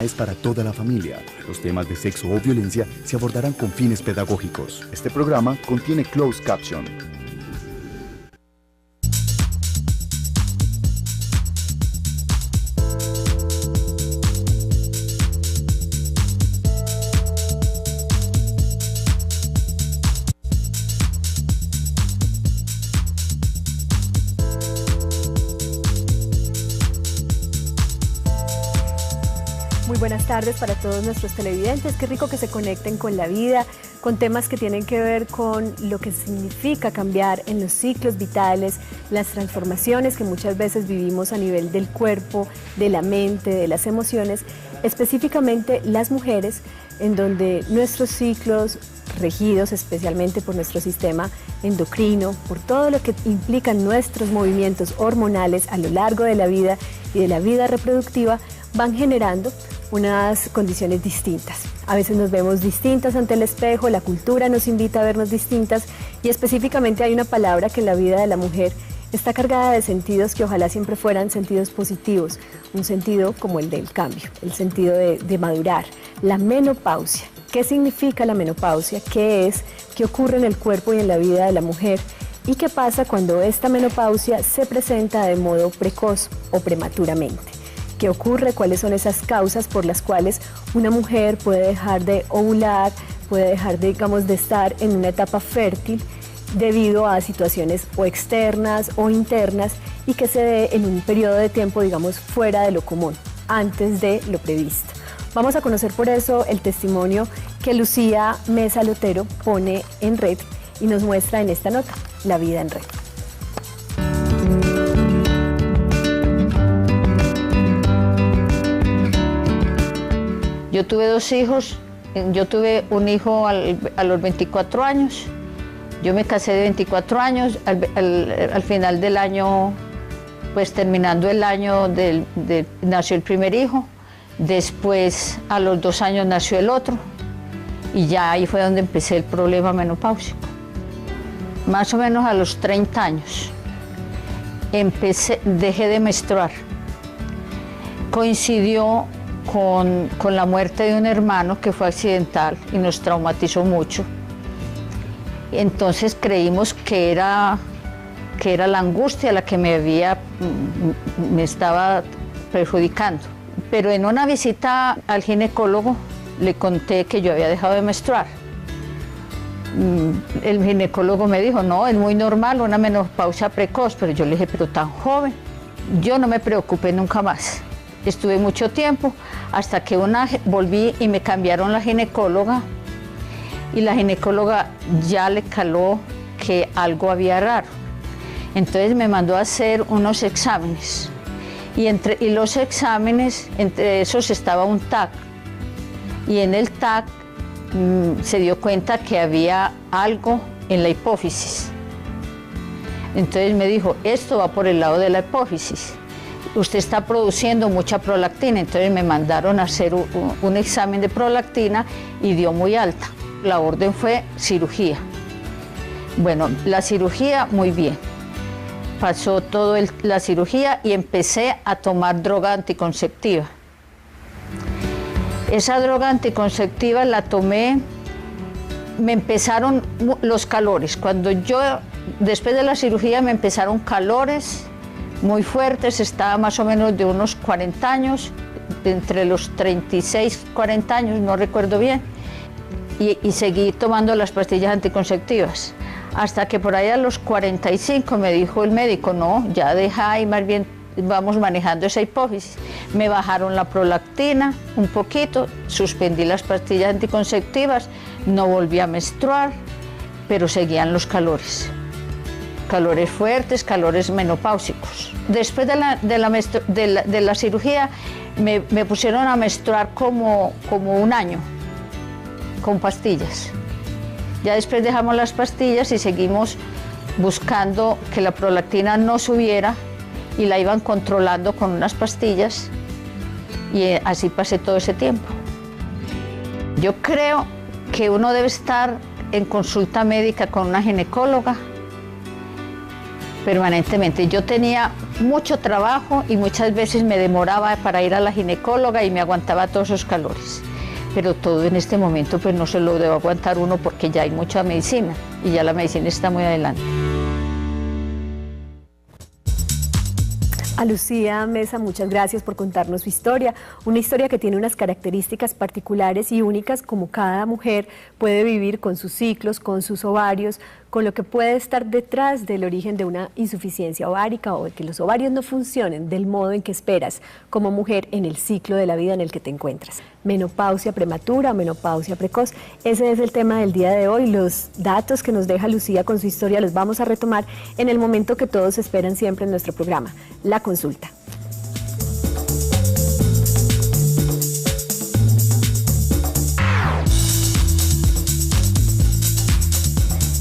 Es para toda la familia. Los temas de sexo o violencia se abordarán con fines pedagógicos. Este programa contiene closed caption. Muy buenas tardes para todos nuestros televidentes. Qué rico que se conecten con la vida, con temas que tienen que ver con lo que significa cambiar en los ciclos vitales, las transformaciones que muchas veces vivimos a nivel del cuerpo, de la mente, de las emociones, específicamente las mujeres, en donde nuestros ciclos regidos especialmente por nuestro sistema endocrino, por todo lo que implican nuestros movimientos hormonales a lo largo de la vida y de la vida reproductiva, van generando unas condiciones distintas. A veces nos vemos distintas ante el espejo, la cultura nos invita a vernos distintas y específicamente hay una palabra que en la vida de la mujer está cargada de sentidos que ojalá siempre fueran sentidos positivos, un sentido como el del cambio, el sentido de madurar, la menopausia. ¿Qué significa la menopausia? ¿Qué es? ¿Qué ocurre en el cuerpo y en la vida de la mujer? ¿Y qué pasa cuando esta menopausia se presenta de modo precoz o prematuramente? ¿Qué ocurre? ¿Cuáles son esas causas por las cuales una mujer puede dejar de ovular, puede dejar de estar en una etapa fértil debido a situaciones o externas o internas y que se dé en un periodo de tiempo, fuera de lo común, antes de lo previsto? Vamos a conocer por eso el testimonio que Lucía Mesa Lotero pone en red y nos muestra en esta nota, La vida en red. Yo tuve 2 hijos, yo tuve un hijo a los 24 años, yo me casé de 24 años, al final del año, pues terminando el año, nació el primer hijo, después a los 2 años nació el otro y ya ahí fue donde empecé el problema menopáusico. Más o menos a los 30 años dejé de menstruar, coincidió con la muerte de un hermano que fue accidental y nos traumatizó mucho. Entonces creímos que era la angustia la que me estaba perjudicando. Pero en una visita al ginecólogo le conté que yo había dejado de menstruar. El ginecólogo me dijo, no, es muy normal, una menopausia precoz, pero yo le dije, pero tan joven. Yo no me preocupé nunca más. Estuve mucho tiempo hasta que volví y me cambiaron la ginecóloga y la ginecóloga ya le caló que algo había raro. Entonces me mandó a hacer unos exámenes y los exámenes, entre esos estaba un TAC y en el TAC se dio cuenta que había algo en la hipófisis. Entonces me dijo, esto va por el lado de la hipófisis. Usted está produciendo mucha prolactina, entonces me mandaron a hacer un examen de prolactina y dio muy alta. La orden fue cirugía. Bueno, la cirugía muy bien. Pasó la cirugía y empecé a tomar droga anticonceptiva. Esa droga anticonceptiva la tomé, me empezaron los calores. Después de la cirugía me empezaron calores muy fuertes, estaba más o menos de unos 40 años, entre los 36 y 40 años, no recuerdo bien, y seguí tomando las pastillas anticonceptivas, hasta que por ahí a los 45 me dijo el médico, no, ya deja y más bien vamos manejando esa hipófisis. Me bajaron la prolactina un poquito, suspendí las pastillas anticonceptivas, no volví a menstruar, pero seguían los calores. Calores fuertes, calores menopáusicos. Después de la cirugía me pusieron a menstruar como un año con pastillas. Ya después dejamos las pastillas y seguimos buscando que la prolactina no subiera y la iban controlando con unas pastillas y así pasé todo ese tiempo. Yo creo que uno debe estar en consulta médica con una ginecóloga permanentemente. Yo tenía mucho trabajo y muchas veces me demoraba para ir a la ginecóloga y me aguantaba todos esos calores. Pero todo en este momento pues no se lo debo aguantar uno porque ya hay mucha medicina y ya la medicina está muy adelante. A Lucía Mesa, muchas gracias por contarnos su historia, una historia que tiene unas características particulares y únicas como cada mujer puede vivir con sus ciclos, con sus ovarios, con lo que puede estar detrás del origen de una insuficiencia ovárica o de que los ovarios no funcionen del modo en que esperas como mujer en el ciclo de la vida en el que te encuentras. Menopausia prematura, menopausia precoz, ese es el tema del día de hoy. Los datos que nos deja Lucía con su historia los vamos a retomar en el momento que todos esperan siempre en nuestro programa, la consulta.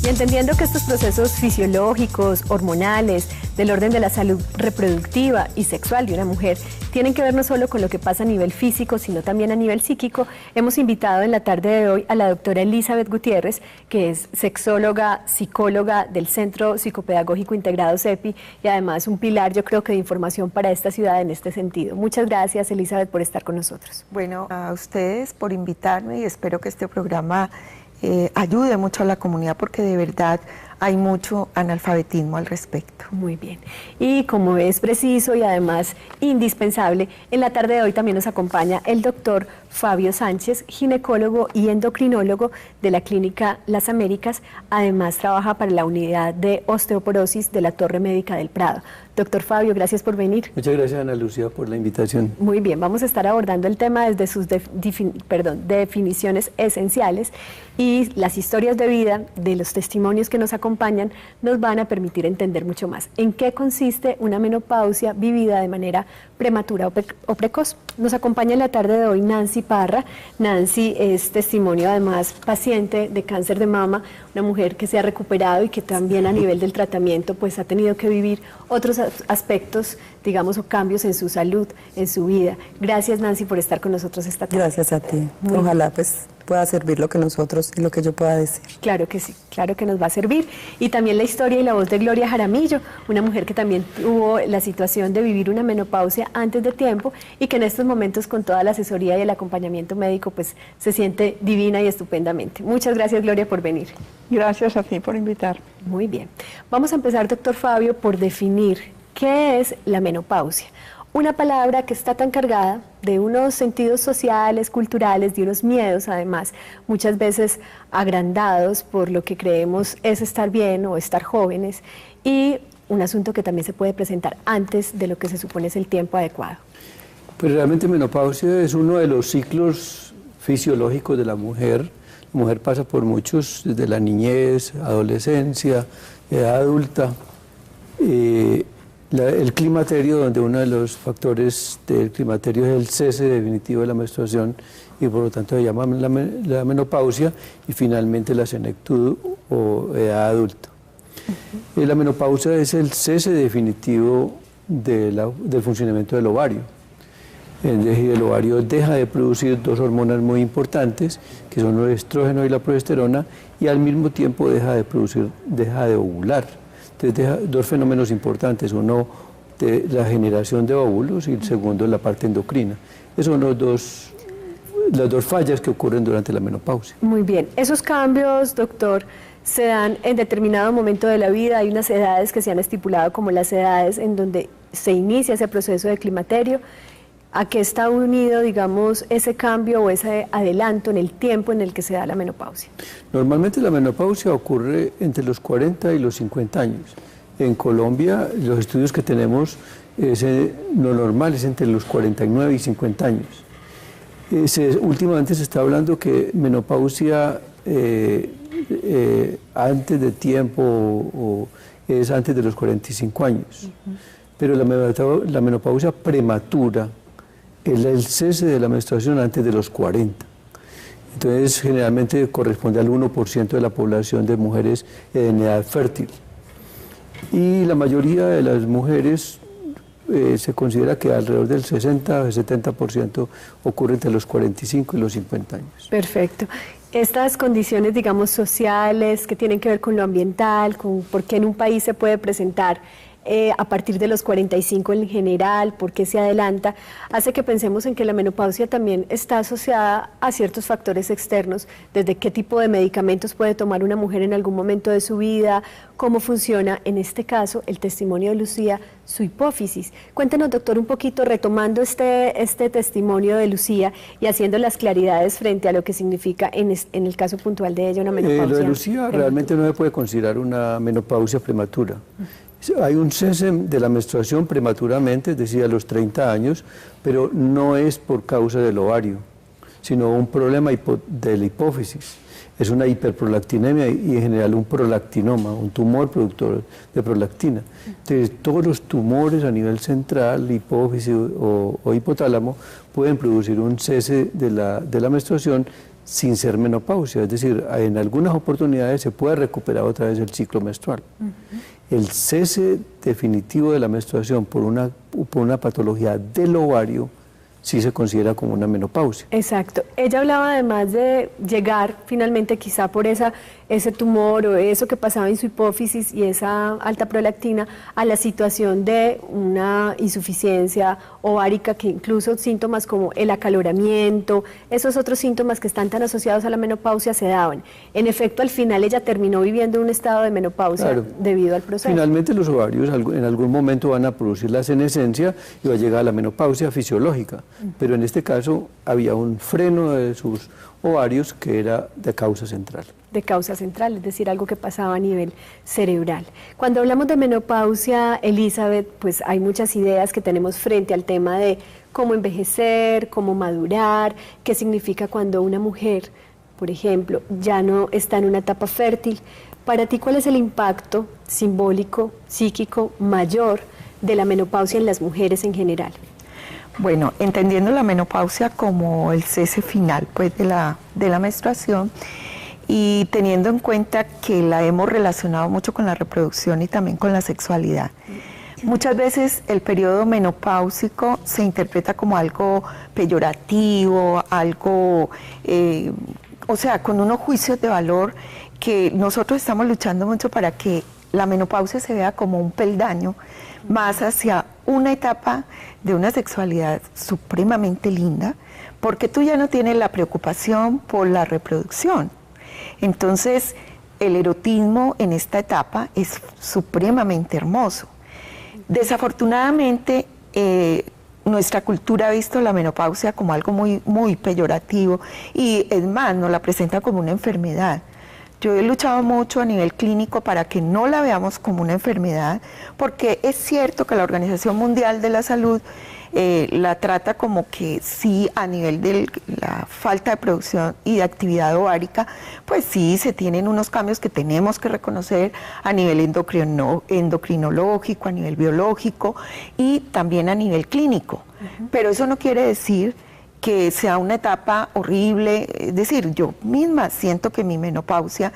Y entendiendo que estos procesos fisiológicos, hormonales, del orden de la salud reproductiva y sexual de una mujer tienen que ver no solo con lo que pasa a nivel físico, sino también a nivel psíquico, hemos invitado en la tarde de hoy a la doctora Elizabeth Gutiérrez, que es sexóloga, psicóloga del Centro Psicopedagógico Integrado CEPI y además un pilar, yo creo que de información para esta ciudad en este sentido. Muchas gracias, Elizabeth, por estar con nosotros. Bueno, a ustedes por invitarme y espero que este programa ayude mucho a la comunidad porque de verdad hay mucho analfabetismo al respecto. Muy bien. Y como es preciso y además indispensable, en la tarde de hoy también nos acompaña el doctor Fabio Sánchez, ginecólogo y endocrinólogo de la Clínica Las Américas. Además trabaja para la unidad de osteoporosis de la Torre Médica del Prado. Doctor Fabio, gracias por venir. Muchas gracias, Ana Lucía, por la invitación. Muy bien, vamos a estar abordando el tema desde sus definiciones esenciales y las historias de vida de los testimonios que nos acompañan nos van a permitir entender mucho más en qué consiste una menopausia vivida de manera prematura o precoz. Nos acompaña en la tarde de hoy Nancy Parra. Nancy es testimonio, además, paciente de cáncer de mama, una mujer que se ha recuperado y que también a nivel del tratamiento pues ha tenido que vivir otros aspectos, digamos, o cambios en su salud, en su vida. Gracias, Nancy, por estar con nosotros esta tarde. Gracias a ti. Ojalá pues pueda servir lo que nosotros y lo que yo pueda decir. Claro que sí, claro que nos va a servir. Y también la historia y la voz de Gloria Jaramillo, una mujer que también tuvo la situación de vivir una menopausia antes de tiempo y que en estos momentos con toda la asesoría y el acompañamiento médico pues se siente divina y estupendamente. Muchas gracias, Gloria, por venir. Gracias a ti por invitarme. Muy bien. Vamos a empezar, doctor Fabio, por definir qué es la menopausia. Una palabra que está tan cargada de unos sentidos sociales, culturales, de unos miedos además, muchas veces agrandados por lo que creemos es estar bien o estar jóvenes, y un asunto que también se puede presentar antes de lo que se supone es el tiempo adecuado. Pues realmente menopausia es uno de los ciclos fisiológicos de la mujer. La mujer pasa por muchos, desde la niñez, adolescencia, edad adulta. El climaterio, donde uno de los factores del climaterio es el cese definitivo de la menstruación y por lo tanto se llama la menopausia, y finalmente la senectud o edad adulta. La menopausia es el cese definitivo del funcionamiento del ovario. Es decir, el ovario deja de producir dos hormonas muy importantes, que son el estrógeno y la progesterona, y al mismo tiempo deja de ovular. Entonces, dos fenómenos importantes, uno de la generación de óvulos y el segundo la parte endocrina. Esos son las dos fallas que ocurren durante la menopausia. Muy bien. Esos cambios, doctor, se dan en determinado momento de la vida. Hay unas edades que se han estipulado como las edades en donde se inicia ese proceso de climaterio. ¿A qué está unido, digamos, ese cambio o ese adelanto en el tiempo en el que se da la menopausia? Normalmente la menopausia ocurre entre los 40 y los 50 años. En Colombia, los estudios que tenemos, lo normal es entre los 49 y 50 años. Últimamente se está hablando que menopausia antes de tiempo o es antes de los 45 años. Pero la menopausia prematura es el cese de la menstruación antes de los 40. Entonces, generalmente corresponde al 1% de la población de mujeres en edad fértil. Y la mayoría de las mujeres se considera que alrededor del 60-70% ocurre entre los 45 y los 50 años. Perfecto. Estas condiciones, digamos, sociales que tienen que ver con lo ambiental, con por qué en un país se puede presentar a partir de los 45 en general, por qué se adelanta, hace que pensemos en que la menopausia también está asociada a ciertos factores externos, desde qué tipo de medicamentos puede tomar una mujer en algún momento de su vida, cómo funciona, en este caso, el testimonio de Lucía, su hipófisis. Cuéntenos, doctor, un poquito, retomando este testimonio de Lucía y haciendo las claridades frente a lo que significa en el caso puntual de ella una menopausia. Lo de Lucía realmente no se puede considerar una menopausia prematura. Hay un cese de la menstruación prematuramente, es decir, a los 30 años, pero no es por causa del ovario, sino un problema de la hipófisis. Es una hiperprolactinemia y en general un prolactinoma, un tumor productor de prolactina. Entonces, todos los tumores a nivel central, hipófisis o hipotálamo, pueden producir un cese de la menstruación sin ser menopausia, es decir, en algunas oportunidades se puede recuperar otra vez el ciclo menstrual. El cese definitivo de la menstruación por una patología del ovario sí se considera como una menopausia. Exacto. Ella hablaba además de llegar finalmente quizá por ese tumor o eso que pasaba en su hipófisis y esa alta prolactina a la situación de una insuficiencia ovárica, que incluso síntomas como el acaloramiento, esos otros síntomas que están tan asociados a la menopausia se daban. En efecto, al final ella terminó viviendo un estado de menopausia debido al proceso. Finalmente los ovarios en algún momento van a producir la senescencia y va a llegar a la menopausia fisiológica. Pero en este caso había un freno de sus ovarios que era de causa central. De causa central, es decir, algo que pasaba a nivel cerebral. Cuando hablamos de menopausia, Elizabeth, pues hay muchas ideas que tenemos frente al tema de cómo envejecer, cómo madurar, qué significa cuando una mujer, por ejemplo, ya no está en una etapa fértil. Para ti, ¿cuál es el impacto simbólico, psíquico mayor de la menopausia en las mujeres en general? Bueno, entendiendo la menopausia como el cese final pues, de la menstruación y teniendo en cuenta que la hemos relacionado mucho con la reproducción y también con la sexualidad. Muchas veces el periodo menopáusico se interpreta como algo peyorativo, algo, o sea, con unos juicios de valor que nosotros estamos luchando mucho para que la menopausia se vea como un peldaño más hacia una etapa de una sexualidad supremamente linda, porque tú ya no tienes la preocupación por la reproducción. Entonces, el erotismo en esta etapa es supremamente hermoso. Desafortunadamente, nuestra cultura ha visto la menopausia como algo muy, muy peyorativo y es más, nos la presenta como una enfermedad. Yo he luchado mucho a nivel clínico para que no la veamos como una enfermedad, porque es cierto que la Organización Mundial de la Salud la trata como que sí, a nivel de la falta de producción y de actividad ovárica, pues sí, se tienen unos cambios que tenemos que reconocer a nivel endocrinológico, a nivel biológico y también a nivel clínico. Pero eso no quiere decir que sea una etapa horrible, es decir, yo misma siento que mi menopausia,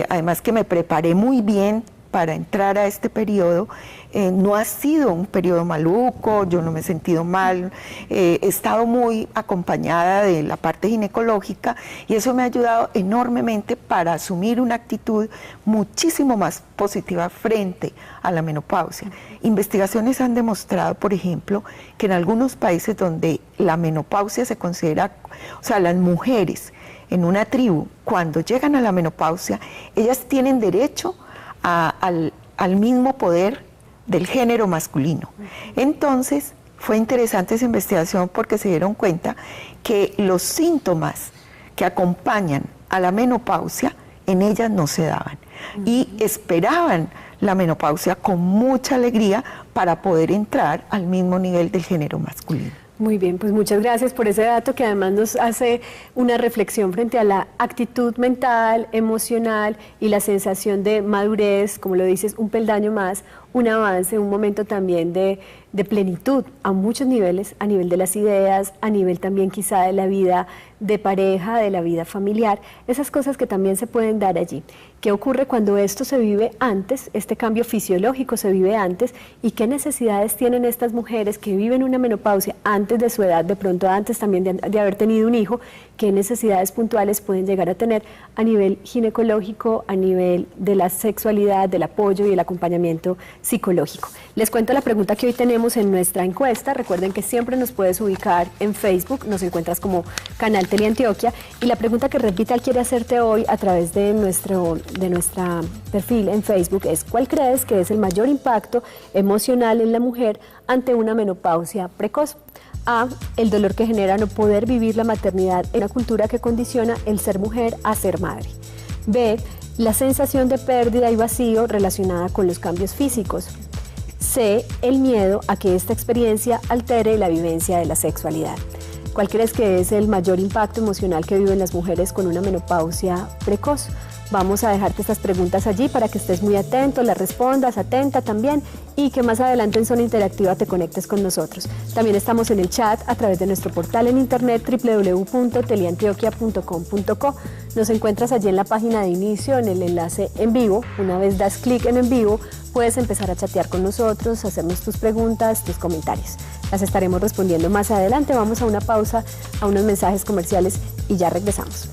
además que me preparé muy bien para entrar a este periodo, no ha sido un periodo maluco, yo no me he sentido mal, he estado muy acompañada de la parte ginecológica y eso me ha ayudado enormemente para asumir una actitud muchísimo más positiva frente a la menopausia. Investigaciones han demostrado, por ejemplo, que en algunos países donde la menopausia se considera, o sea, las mujeres en una tribu, cuando llegan a la menopausia, ellas tienen derecho al mismo poder del género masculino. Entonces, fue interesante esa investigación porque se dieron cuenta que los síntomas que acompañan a la menopausia en ellas no se daban y esperaban la menopausia con mucha alegría para poder entrar al mismo nivel del género masculino. Muy bien, pues muchas gracias por ese dato que además nos hace una reflexión frente a la actitud mental, emocional y la sensación de madurez, como lo dices, un peldaño más un avance, un momento también de plenitud a muchos niveles, a nivel de las ideas, a nivel también quizá de la vida de pareja, de la vida familiar, esas cosas que también se pueden dar allí. ¿Qué ocurre cuando esto se vive antes, este cambio fisiológico se vive antes, y qué necesidades tienen estas mujeres que viven una menopausia antes de su edad, de pronto antes también de haber tenido un hijo, qué necesidades puntuales pueden llegar a tener a nivel ginecológico, a nivel de la sexualidad, del apoyo y el acompañamiento psicológico? Les cuento la pregunta que hoy tenemos en nuestra encuesta. Recuerden que siempre nos puedes ubicar en Facebook, nos encuentras como Canal Teleantioquia, y la pregunta que Red Vital quiere hacerte hoy a través de nuestra perfil en Facebook es: ¿cuál crees que es el mayor impacto emocional en la mujer ante una menopausia precoz? A, el dolor que genera no poder vivir la maternidad en una cultura que condiciona el ser mujer a ser madre. B, la sensación de pérdida y vacío relacionada con los cambios físicos. C, el miedo a que esta experiencia altere la vivencia de la sexualidad. ¿Cuál crees que es el mayor impacto emocional que viven las mujeres con una menopausia precoz? Vamos a dejarte estas preguntas allí para que estés muy atento, las respondas, atenta también, y que más adelante en Zona Interactiva te conectes con nosotros. También estamos en el chat a través de nuestro portal en internet www.teleantioquia.com.co. Nos encuentras allí en la página de inicio, en el enlace en vivo. Una vez das clic en vivo, puedes empezar a chatear con nosotros, hacernos tus preguntas, tus comentarios. Las estaremos respondiendo más adelante. Vamos a una pausa, a unos mensajes comerciales y ya regresamos.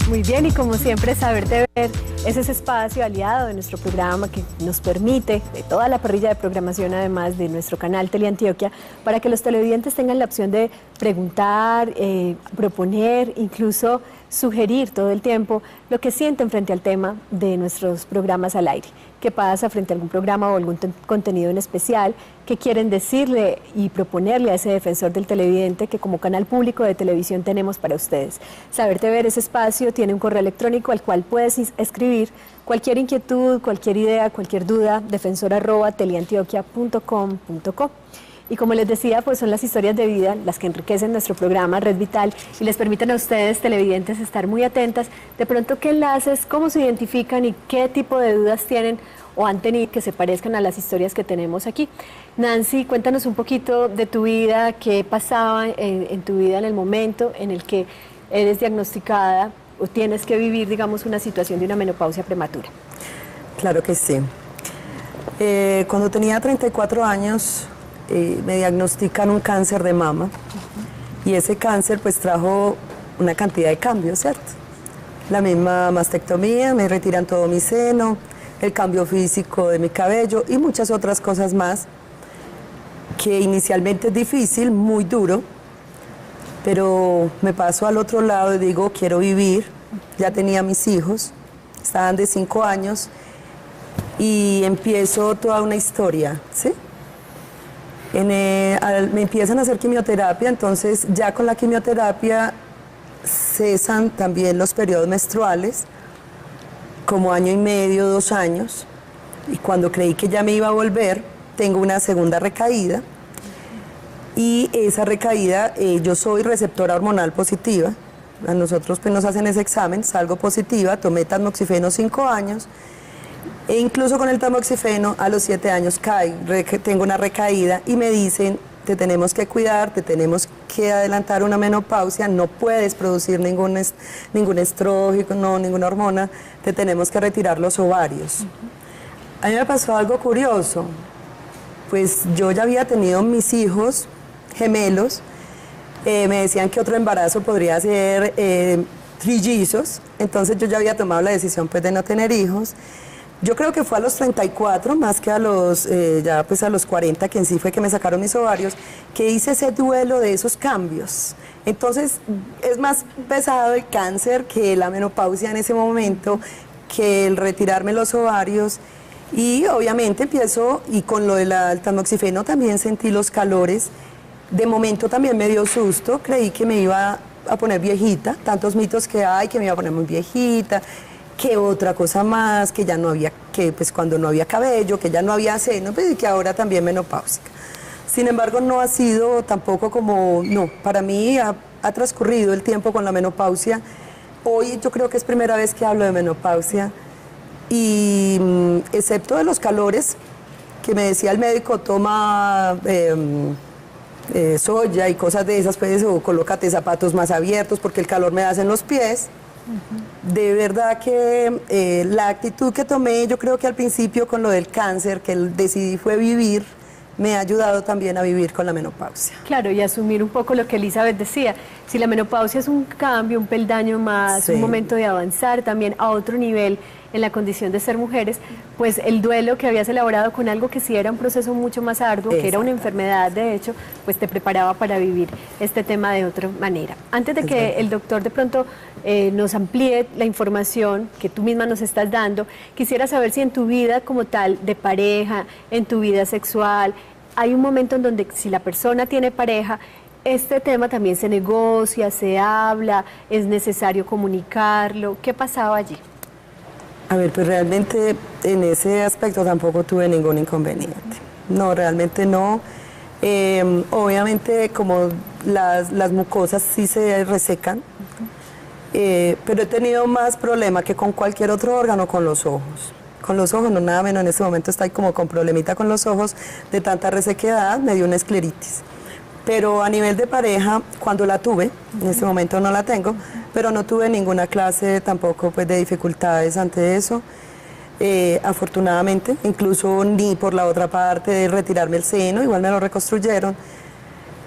Muy bien, y como siempre, Saberte Ver es ese espacio aliado de nuestro programa que nos permite, de toda la parrilla de programación además de nuestro canal Teleantioquia, para que los televidentes tengan la opción de preguntar, proponer, incluso sugerir todo el tiempo lo que sienten frente al tema de nuestros programas al aire. ¿Qué pasa frente a algún programa o algún contenido en especial? ¿Qué quieren decirle y proponerle a ese defensor del televidente que como canal público de televisión tenemos para ustedes? Saberte Ver, ese espacio, tiene un correo electrónico al cual puedes escribir cualquier inquietud, cualquier idea, cualquier duda, defensor@teleantioquia.com.co. Y como les decía, pues son las historias de vida las que enriquecen nuestro programa Red Vital y les permiten a ustedes, televidentes, estar muy atentas. De pronto, ¿qué enlaces, cómo se identifican y qué tipo de dudas tienen o han tenido que se parezcan a las historias que tenemos aquí? Nancy, cuéntanos un poquito de tu vida, qué pasaba en tu vida en el momento en el que eres diagnosticada o tienes que vivir, digamos, una situación de una menopausia prematura. Claro que sí. Cuando tenía 34 años... me diagnostican un cáncer de mama y ese cáncer pues trajo una cantidad de cambios, ¿cierto? La misma mastectomía, me retiran todo mi seno, el cambio físico de mi cabello y muchas otras cosas más que inicialmente es difícil, muy duro, pero me paso al otro lado y digo quiero vivir. Ya tenía mis hijos, estaban de 5 años y empiezo toda una historia, ¿sí? Me empiezan a hacer quimioterapia, entonces ya con la quimioterapia cesan también los periodos menstruales, como 1 año y medio, 2 años, y cuando creí que ya me iba a volver, tengo una segunda recaída, y esa recaída, yo soy receptora hormonal positiva, a nosotros pues nos hacen ese examen, salgo positiva, tomé tamoxifeno 5 años, e incluso con el tamoxifeno a los 7 años tengo una recaída y me dicen, te tenemos que cuidar, te tenemos que adelantar una menopausia, no puedes producir ningún estrógeno, ninguna hormona, te tenemos que retirar los ovarios. A mí me pasó algo curioso, pues yo ya había tenido mis hijos gemelos, me decían que otro embarazo podría ser trillizos, entonces yo ya había tomado la decisión pues de no tener hijos. Yo creo que fue a los 34, más que a los, ya pues a los 40, que en sí fue que me sacaron mis ovarios, que hice ese duelo de esos cambios. Entonces, es más pesado el cáncer que la menopausia en ese momento, que el retirarme los ovarios. Y obviamente empiezo, y con lo del tamoxifeno también sentí los calores. De momento también me dio susto, creí que me iba a poner viejita, tantos mitos que hay, que me iba a poner muy viejita, que otra cosa más, que ya no había, que pues cuando no había cabello, que ya no había seno, pues, y que ahora también menopáusica. Sin embargo, no ha sido tampoco como, no, para mí ha transcurrido el tiempo con la menopausia. Hoy yo creo que es primera vez que hablo de menopausia y excepto de los calores, que me decía el médico, toma soya y cosas de esas, pues, o colócate zapatos más abiertos porque el calor me da en los pies. De verdad que la actitud que tomé, yo creo que al principio con lo del cáncer, que decidí fue vivir, me ha ayudado también a vivir con la menopausia. Claro, y asumir un poco lo que Elizabeth decía, si la menopausia es un cambio, un peldaño más, un momento de avanzar también a otro nivel en la condición de ser mujeres, pues el duelo que habías elaborado con algo que sí era un proceso mucho más arduo, que era una enfermedad de hecho, pues te preparaba para vivir este tema de otra manera. Antes de que el doctor de pronto nos amplíe la información que tú misma nos estás dando, quisiera saber si en tu vida como tal, de pareja, en tu vida sexual, hay un momento en donde si la persona tiene pareja, este tema también se negocia, se habla, es necesario comunicarlo. ¿Qué pasaba allí? A ver, pues realmente en ese aspecto tampoco tuve ningún inconveniente. No, realmente no. Obviamente como las mucosas sí se resecan, pero he tenido más problema que con cualquier otro órgano con los ojos. Con los ojos, no nada menos, en este momento estoy como con problemita con los ojos de tanta resequedad, me dio una escleritis. Pero a nivel de pareja, cuando la tuve, en este momento no la tengo, pero no tuve ninguna clase tampoco pues, de dificultades ante eso. Afortunadamente, incluso ni por la otra parte de retirarme el seno, igual me lo reconstruyeron.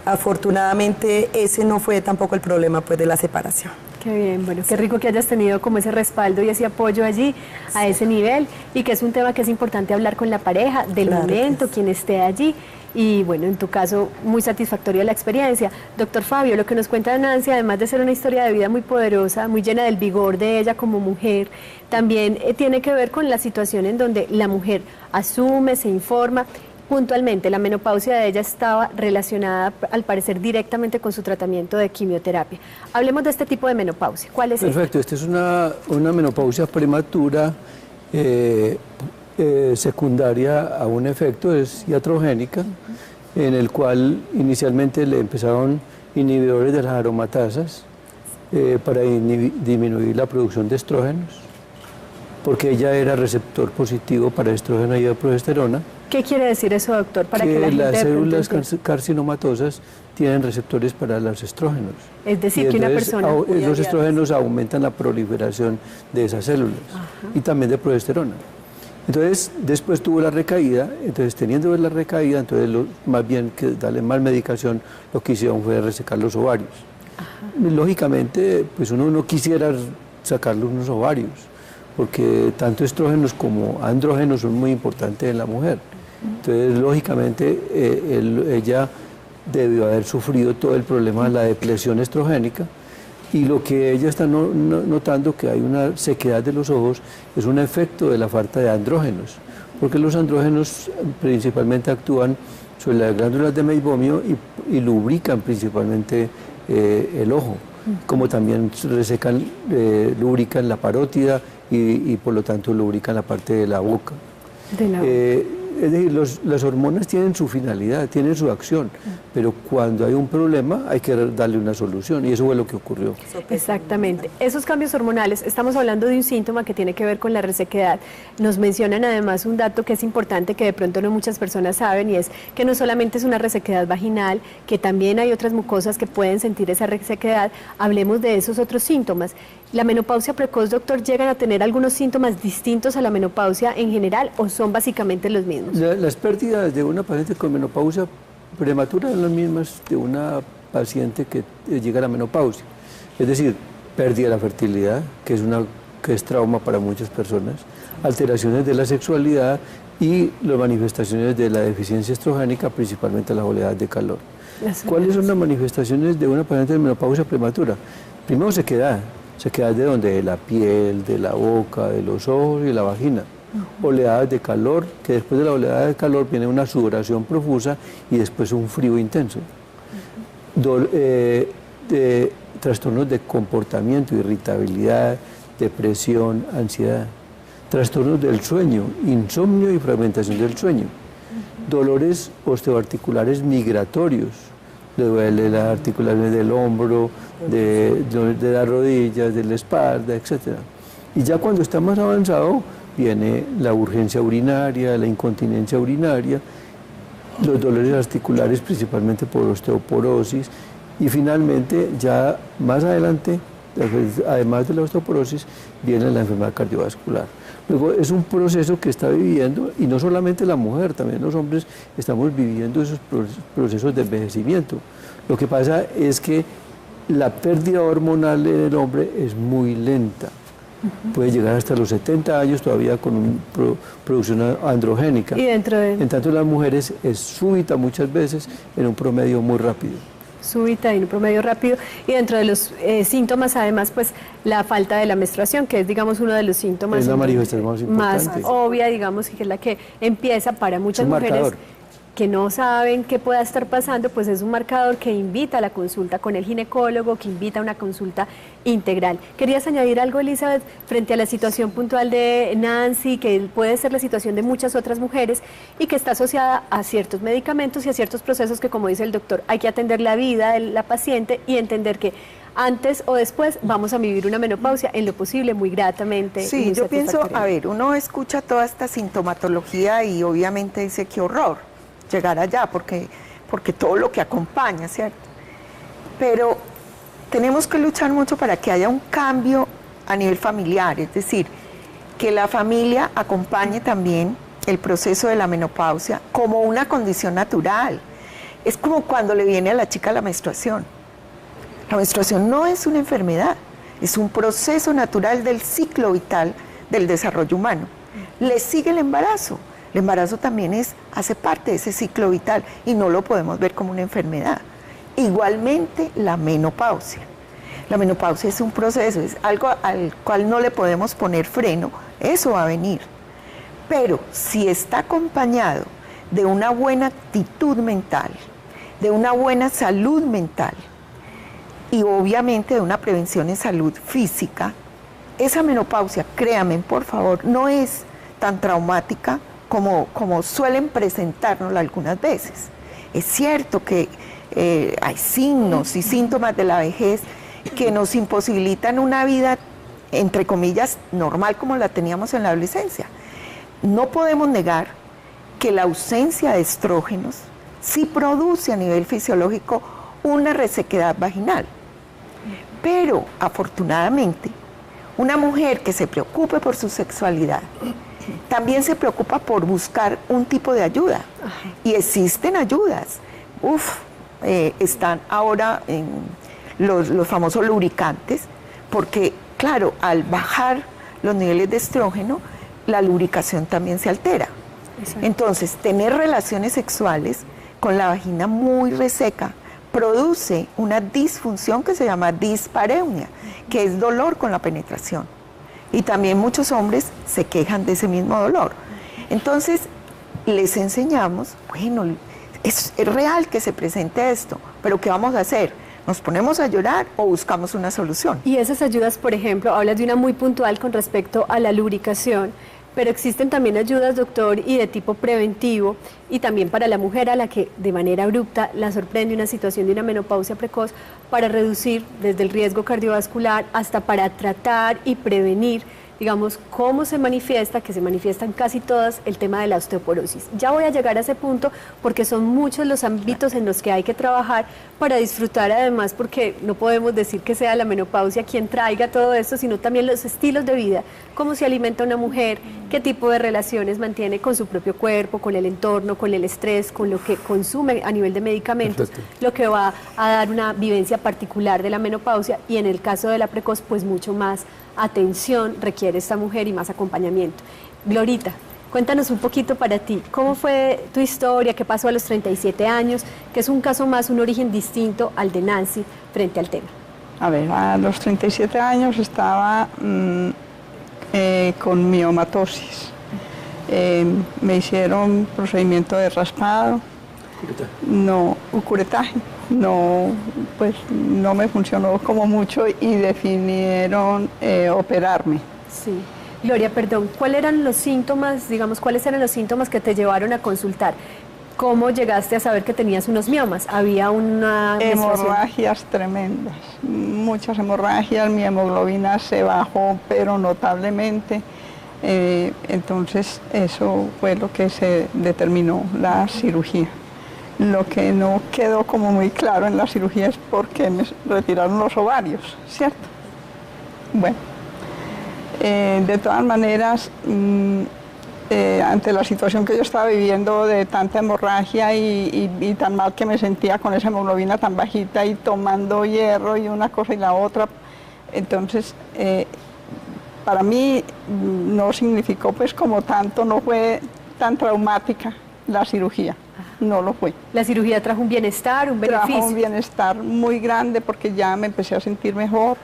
Afortunadamente ese no fue tampoco el problema pues, de la separación. Qué bien, bueno, qué rico que hayas tenido como ese respaldo y ese apoyo allí, a ese nivel, y que es un tema que es importante hablar con la pareja, del momento, quien esté allí, y bueno, en tu caso, muy satisfactoria la experiencia. Doctor Fabio, lo que nos cuenta Nancy, además de ser una historia de vida muy poderosa, muy llena del vigor de ella como mujer, también tiene que ver con la situación en donde la mujer asume, se informa. Puntualmente, la menopausia de ella estaba relacionada, al parecer, directamente con su tratamiento de quimioterapia. Hablemos de este tipo de menopausia. ¿Cuál es? Perfecto, esta es una menopausia prematura secundaria a un efecto, es iatrogénica, en el cual inicialmente le empezaron inhibidores de las aromatasas para disminuir la producción de estrógenos, porque ella era receptor positivo para estrógeno y progesterona. ¿Qué quiere decir eso, doctor? Para que las células carcinomatosas tienen receptores para los estrógenos. Es decir, que una persona... Los estrógenos aumentan la proliferación de esas células y también de progesterona. Entonces, después tuvo la recaída, entonces teniendo la recaída, entonces más bien que darle más medicación, lo que hicieron fue resecar los ovarios. Lógicamente, pues uno no quisiera sacarle unos ovarios, porque tanto estrógenos como andrógenos son muy importantes en la mujer. Entonces, lógicamente, ella debió haber sufrido todo el problema de la depresión estrogénica, y lo que ella está notando que hay una sequedad de los ojos es un efecto de la falta de andrógenos, porque los andrógenos principalmente actúan sobre las glándulas de meibomio y lubrican principalmente el ojo, como también resecan, lubrican la parótida y por lo tanto lubrican la parte de la boca. Es decir, las hormonas tienen su finalidad, tienen su acción, pero cuando hay un problema hay que darle una solución, y eso fue lo que ocurrió. Exactamente. Esos cambios hormonales, estamos hablando de un síntoma que tiene que ver con la resequedad. Nos mencionan además un dato que es importante, que de pronto no muchas personas saben, y es que no solamente es una resequedad vaginal, que también hay otras mucosas que pueden sentir esa resequedad. Hablemos de esos otros síntomas. ¿La menopausia precoz, doctor, llegan a tener algunos síntomas distintos a la menopausia en general o son básicamente los mismos? Las pérdidas de una paciente con menopausia prematura son las mismas de una paciente que llega a la menopausia. Es decir, pérdida de la fertilidad, que es trauma para muchas personas, alteraciones de la sexualidad y las manifestaciones de la deficiencia estrogénica, principalmente las oleadas de calor. ¿Cuáles son las manifestaciones de una paciente de menopausia prematura? Primero, sequedad de donde, de la piel, de la boca, de los ojos y de la vagina. Oleadas de calor, que después de la oleada de calor viene una sudoración profusa y después un frío intenso. Trastornos de comportamiento, irritabilidad, depresión, ansiedad, trastornos del sueño, insomnio y fragmentación del sueño, dolores osteoarticulares migratorios, le duele las articulaciones del hombro, de las rodillas, de la espalda, etc. Y ya cuando está más avanzado viene la urgencia urinaria, la incontinencia urinaria, los dolores articulares principalmente por osteoporosis y finalmente ya más adelante, además de la osteoporosis, viene la enfermedad cardiovascular. Luego es un proceso que está viviendo, y no solamente la mujer, también los hombres estamos viviendo esos procesos de envejecimiento. Lo que pasa es que la pérdida hormonal en el hombre es muy lenta. Puede llegar hasta los 70 años todavía con una producción androgénica. Y en tanto en las mujeres es súbita muchas veces, en un promedio muy rápido. Súbita en un promedio rápido, y dentro de los síntomas además pues la falta de la menstruación, que es digamos uno de los síntomas es la manifestación más obvia, digamos, y que es la que empieza para muchas mujeres marcador que no saben qué pueda estar pasando, pues es un marcador que invita a la consulta con el ginecólogo, que invita a una consulta integral. ¿Querías añadir algo, Elizabeth, frente a la situación puntual de Nancy, que puede ser la situación de muchas otras mujeres y que está asociada a ciertos medicamentos y a ciertos procesos que, como dice el doctor, hay que atender la vida de la paciente y entender que antes o después vamos a vivir una menopausia, en lo posible muy gratamente? Sí, yo pienso, a ver, uno escucha toda esta sintomatología y obviamente dice qué horror llegar allá, porque todo lo que acompaña, ¿cierto? Pero tenemos que luchar mucho para que haya un cambio a nivel familiar, es decir, que la familia acompañe también el proceso de la menopausia como una condición natural. Es como cuando le viene a la chica la menstruación. La menstruación no es una enfermedad, es un proceso natural del ciclo vital del desarrollo humano. Le sigue el embarazo. El embarazo también hace parte de ese ciclo vital y no lo podemos ver como una enfermedad. Igualmente la menopausia. La menopausia es un proceso, es algo al cual no le podemos poner freno, eso va a venir. Pero si está acompañado de una buena actitud mental, de una buena salud mental y obviamente de una prevención en salud física, esa menopausia, créanme por favor, no es tan traumática como suelen presentárnoslo algunas veces. Es cierto que hay signos y síntomas de la vejez que nos imposibilitan una vida, entre comillas, normal como la teníamos en la adolescencia. No podemos negar que la ausencia de estrógenos sí produce a nivel fisiológico una resequedad vaginal. Pero, afortunadamente, una mujer que se preocupe por su sexualidad también se preocupa por buscar un tipo de ayuda. Y existen ayudas. Están ahora en los famosos lubricantes, porque, claro, al bajar los niveles de estrógeno, la lubricación también se altera. Exacto. Entonces, tener relaciones sexuales con la vagina muy reseca produce una disfunción que se llama dispareunia, que es dolor con la penetración. Y también muchos hombres se quejan de ese mismo dolor. Entonces, les enseñamos, bueno, es real que se presente esto, pero ¿qué vamos a hacer? ¿Nos ponemos a llorar o buscamos una solución? Y esas ayudas, por ejemplo, hablas de una muy puntual con respecto a la lubricación, pero existen también ayudas, doctor, y de tipo preventivo, y también para la mujer a la que de manera abrupta la sorprende una situación de una menopausia precoz, para reducir desde el riesgo cardiovascular hasta para tratar y prevenir, digamos, cómo se manifiesta, que se manifiestan casi todas, el tema de la osteoporosis. Ya voy a llegar a ese punto porque son muchos los ámbitos en los que hay que trabajar para disfrutar, además, porque no podemos decir que sea la menopausia quien traiga todo esto, sino también los estilos de vida, cómo se alimenta una mujer, qué tipo de relaciones mantiene con su propio cuerpo, con el entorno, con el estrés, con lo que consume a nivel de medicamentos, lo que va a dar una vivencia particular de la menopausia, y en el caso de la precoz, pues mucho más atención requiere esta mujer y más acompañamiento. Glorita, cuéntanos un poquito para ti, ¿cómo fue tu historia? ¿Qué pasó a los 37 años? Que es un caso más, un origen distinto al de Nancy frente al tema. A ver, a los 37 años estaba con miomatosis. Me hicieron procedimiento de raspado curetaje, no, pues no me funcionó como mucho y definieron operarme. Sí. Gloria, perdón, ¿cuáles eran los síntomas, cuáles eran los síntomas que te llevaron a consultar? ¿Cómo llegaste a saber que tenías unos miomas? ¿Había una hemorragias tremendas, muchas hemorragias, mi hemoglobina se bajó pero notablemente, entonces eso fue lo que se determinó la cirugía. Lo que no quedó como muy claro en la cirugía es por qué me retiraron los ovarios, ¿cierto? Bueno, de todas maneras, ante la situación que yo estaba viviendo de tanta hemorragia y tan mal que me sentía con esa hemoglobina tan bajita y tomando hierro y una cosa y la otra, entonces para mí no significó pues como tanto, no fue tan traumática la cirugía, no lo fue. ¿La cirugía trajo un bienestar, un beneficio? Trajo un bienestar muy grande porque ya me empecé a sentir mejor.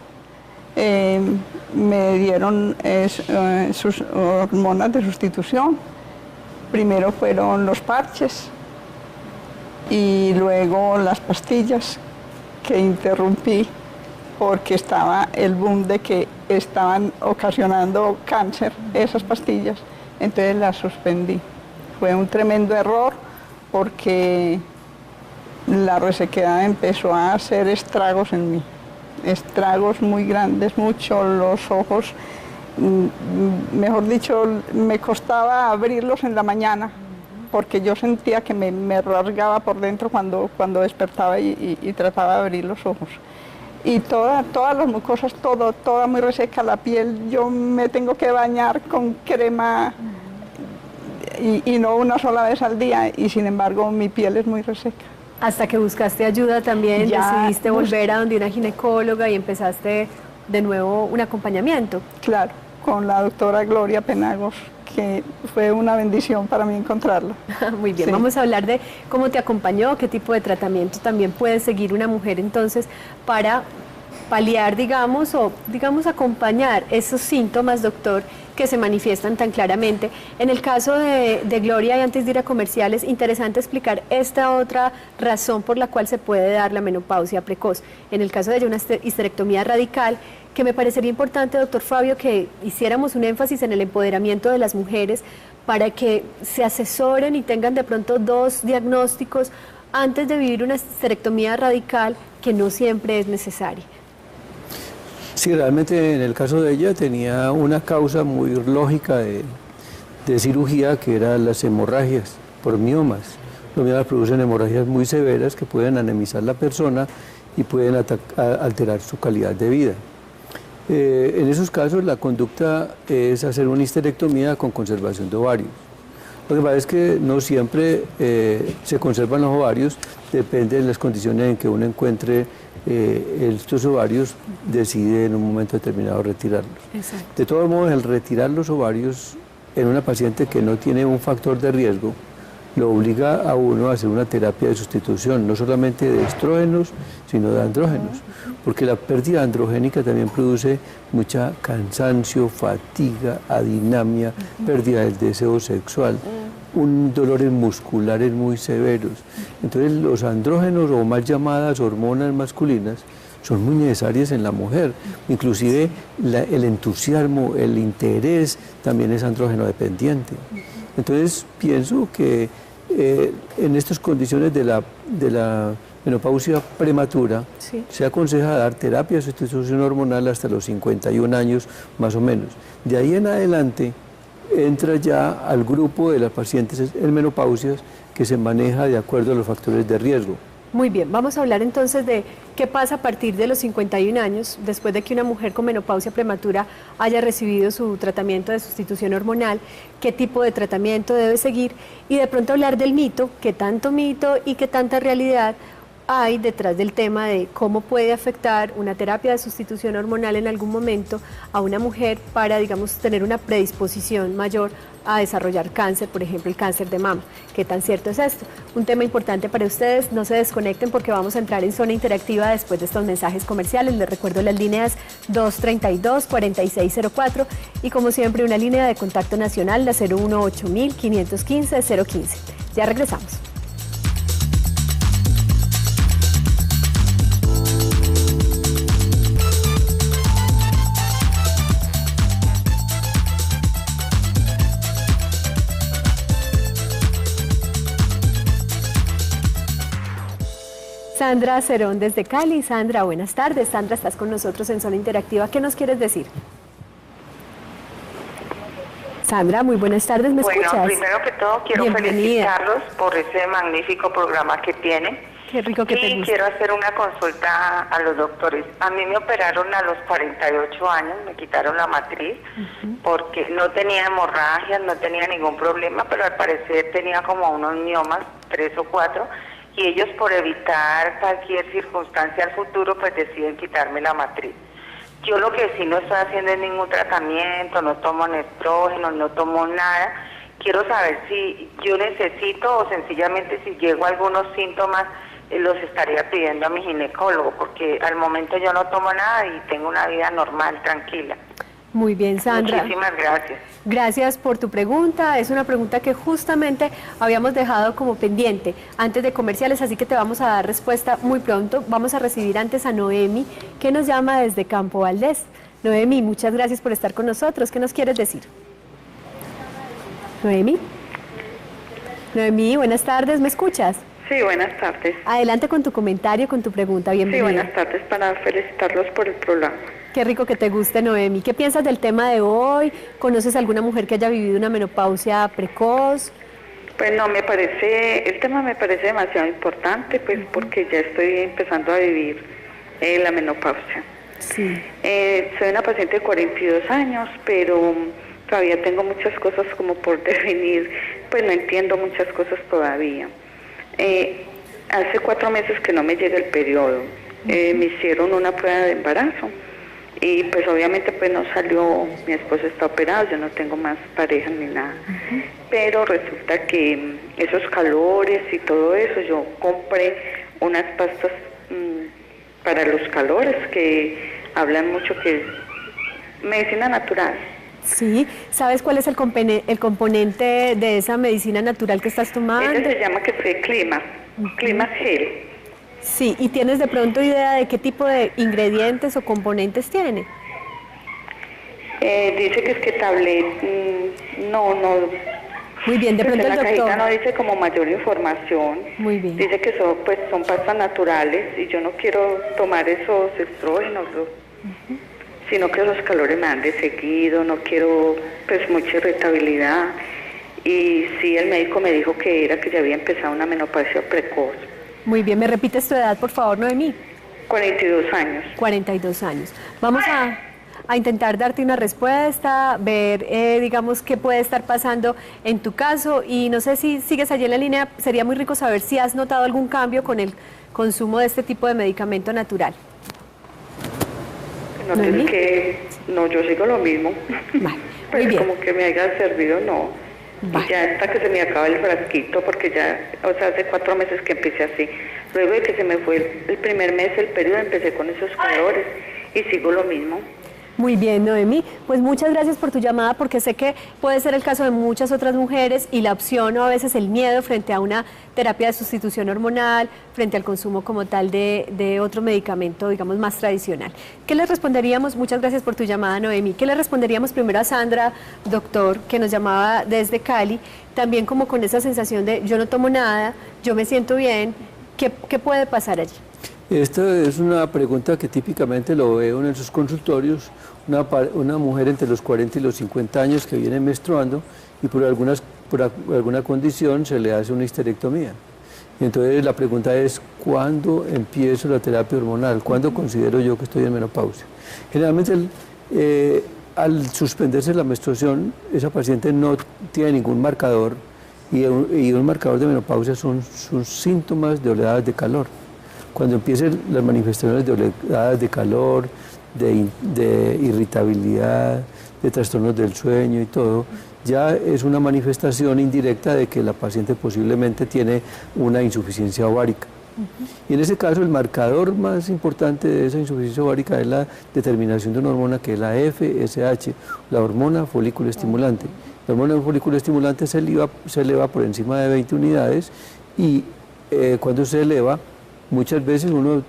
Me dieron sus hormonas de sustitución. Primero fueron los parches y luego las pastillas que interrumpí porque estaba el boom de que estaban ocasionando cáncer, esas pastillas, entonces las suspendí. Fue un tremendo error porque la resequedad empezó a hacer estragos en mí. Estragos muy grandes, mucho, los ojos, mejor dicho, me costaba abrirlos en la mañana porque yo sentía que me rasgaba por dentro cuando despertaba y trataba de abrir los ojos. Y todas las mucosas, toda muy reseca, la piel, yo me tengo que bañar con crema y no una sola vez al día y sin embargo mi piel es muy reseca. Hasta que buscaste ayuda también, decidiste volver a donde una ginecóloga y empezaste de nuevo un acompañamiento. Claro, con la doctora Gloria Penagos, que fue una bendición para mí encontrarla. Muy bien, sí. Vamos a hablar de cómo te acompañó, qué tipo de tratamiento también puede seguir una mujer entonces para paliar, o acompañar esos síntomas, doctor, que se manifiestan tan claramente. En el caso de Gloria, y antes de ir a comerciales, interesante explicar esta otra razón por la cual se puede dar la menopausia precoz. En el caso de ella, una histerectomía radical, que me parecería importante, doctor Fabio, que hiciéramos un énfasis en el empoderamiento de las mujeres para que se asesoren y tengan de pronto 2 diagnósticos antes de vivir una histerectomía radical, que no siempre es necesaria. Sí, realmente en el caso de ella tenía una causa muy lógica de cirugía, que eran las hemorragias por miomas. Los miomas producen hemorragias muy severas que pueden anemizar la persona y pueden alterar su calidad de vida. En esos casos la conducta es hacer una histerectomía con conservación de ovarios. Lo que pasa es que no siempre se conservan los ovarios, depende de las condiciones en que uno encuentre estos ovarios, decide en un momento determinado retirarlos. Exacto. De todos modos, el retirar los ovarios en una paciente que no tiene un factor de riesgo, lo obliga a uno a hacer una terapia de sustitución, no solamente de estrógenos, sino de andrógenos, porque la pérdida androgénica también produce mucha cansancio, fatiga, adinamia, pérdida del deseo sexual, dolores musculares muy severos. Entonces los andrógenos, o más llamadas hormonas masculinas, son muy necesarias en la mujer. Inclusive el entusiasmo, el interés también es andrógeno dependiente. Entonces pienso que en estas condiciones de la menopausia prematura, sí, se aconseja dar terapia de sustitución hormonal hasta los 51 años más o menos. De ahí en adelante entra ya al grupo de las pacientes en menopausias que se maneja de acuerdo a los factores de riesgo. Muy bien, vamos a hablar entonces de qué pasa a partir de los 51 años, después de que una mujer con menopausia prematura haya recibido su tratamiento de sustitución hormonal, qué tipo de tratamiento debe seguir, y de pronto hablar del mito, qué tanto mito y qué tanta realidad hay detrás del tema de cómo puede afectar una terapia de sustitución hormonal en algún momento a una mujer para, digamos, tener una predisposición mayor a desarrollar cáncer, por ejemplo, el cáncer de mama. ¿Qué tan cierto es esto? Un tema importante para ustedes, no se desconecten porque vamos a entrar en zona interactiva después de estos mensajes comerciales. Les recuerdo las líneas 232-4604 y como siempre una línea de contacto nacional, la 018-515-015. Ya regresamos. Sandra Cerón desde Cali. Sandra, buenas tardes. Sandra, estás con nosotros en Zona Interactiva. ¿Qué nos quieres decir? Sandra, muy buenas tardes, ¿me escuchas? Bueno, primero que todo quiero felicitarlos por ese magnífico programa que tienen. Qué rico que te guste. Y quiero hacer una consulta a los doctores. A mí me operaron a los 48 años, me quitaron la matriz porque no tenía hemorragias, no tenía ningún problema, pero al parecer tenía como unos miomas, 3 o 4, y ellos por evitar cualquier circunstancia al futuro pues deciden quitarme la matriz. Yo lo que sí no estoy haciendo es ningún tratamiento, no tomo estrógeno, no tomo nada. Quiero saber si yo necesito o sencillamente si llego a algunos síntomas los estaría pidiendo a mi ginecólogo, porque al momento yo no tomo nada y tengo una vida normal, tranquila. Muy bien, Sandra. Muchísimas gracias. Gracias por tu pregunta. Es una pregunta que justamente habíamos dejado como pendiente antes de comerciales, así que te vamos a dar respuesta muy pronto. Vamos a recibir antes a Noemi, que nos llama desde Campo Valdés. Noemi, muchas gracias por estar con nosotros. ¿Qué nos quieres decir? Noemi. Noemi, buenas tardes. ¿Me escuchas? Sí, buenas tardes. Adelante con tu comentario, con tu pregunta. Bienvenida. Sí, buenas tardes, para felicitarlos por el programa. Qué rico que te guste, Noemi. ¿Qué piensas del tema de hoy? ¿Conoces alguna mujer que haya vivido una menopausia precoz? Pues no, el tema me parece demasiado importante, pues porque ya estoy empezando a vivir la menopausia. Sí. Soy una paciente de 42 años, pero todavía tengo muchas cosas como por definir, pues no entiendo muchas cosas todavía. Hace 4 meses que no me llega el periodo. Me hicieron una prueba de embarazo y pues obviamente pues no salió, mi esposo está operado, yo no tengo más pareja ni nada, pero resulta que esos calores y todo eso, yo compré unas pastas para los calores que hablan mucho que es medicina natural. Sí, ¿sabes cuál es el componente de esa medicina natural que estás tomando? Ella se llama que fue Clima Gel. Sí, ¿y tienes de pronto idea de qué tipo de ingredientes o componentes tiene? Dice que es que tablet, no. Muy bien, de pronto pues en el la doctor. cajita no dice como mayor información. Muy bien. Dice que son pastas naturales y yo no quiero tomar esos estrógenos, sino que esos calores me dan de seguido, no quiero pues mucha irritabilidad. Y sí, el médico me dijo que ya había empezado una menopausia precoz. Muy bien, ¿me repites tu edad, por favor, Noemí? 42 años. 42 años. Vamos a intentar darte una respuesta, ver, digamos, qué puede estar pasando en tu caso. Y no sé si sigues allí en la línea, sería muy rico saber si has notado algún cambio con el consumo de este tipo de medicamento natural. No, yo sigo lo mismo. Vale, pero muy bien. como que me haya servido, no. Vale. Y ya hasta que se me acaba el frasquito, porque ya, hace 4 meses que empecé así. Luego de que se me fue el primer mes el periodo, empecé con esos calores y sigo lo mismo. Muy bien, Noemí. Pues muchas gracias por tu llamada, porque sé que puede ser el caso de muchas otras mujeres y la opción o a veces el miedo frente a una terapia de sustitución hormonal, frente al consumo como tal de otro medicamento, digamos, más tradicional. ¿Qué les responderíamos? Muchas gracias por tu llamada, Noemí. ¿Qué le responderíamos primero a Sandra, doctor, que nos llamaba desde Cali, también como con esa sensación de yo no tomo nada, yo me siento bien? ¿Qué puede pasar allí? Esta es una pregunta que típicamente lo veo en sus consultorios, una mujer entre los 40 y los 50 años que viene menstruando y por alguna condición se le hace una histerectomía. Y entonces la pregunta es, ¿cuándo empiezo la terapia hormonal? ¿Cuándo considero yo que estoy en menopausia? Generalmente al suspenderse la menstruación, esa paciente no tiene ningún marcador y un marcador de menopausia son sus síntomas de oleadas de calor. Cuando empiecen las manifestaciones de oleadas de calor, de irritabilidad, de trastornos del sueño y todo, ya es una manifestación indirecta de que la paciente posiblemente tiene una insuficiencia ovárica. Y en ese caso el marcador más importante de esa insuficiencia ovárica es la determinación de una hormona que es la FSH, la hormona folículo estimulante. La hormona folículo estimulante se eleva por encima de 20 unidades y cuando se eleva, muchas veces uno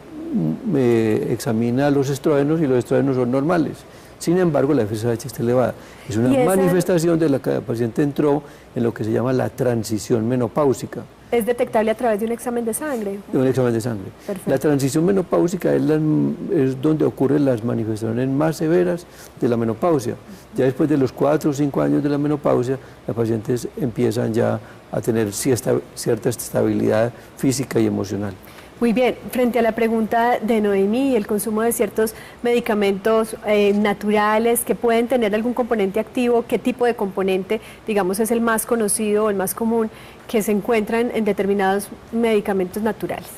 examina los estrógenos y los estrógenos son normales. Sin embargo, la FSH está elevada. Es una manifestación de la que la paciente entró en lo que se llama la transición menopáusica. ¿Es detectable a través de un examen de sangre? De un examen de sangre. Perfecto. La transición menopáusica es donde ocurren las manifestaciones más severas de la menopausia. Ya después de los 4 o 5 años de la menopausia, las pacientes empiezan ya a tener cierta estabilidad física y emocional. Muy bien, frente a la pregunta de Noemí, el consumo de ciertos medicamentos naturales que pueden tener algún componente activo, ¿qué tipo de componente, digamos, es el más conocido o el más común que se encuentran en determinados medicamentos naturales?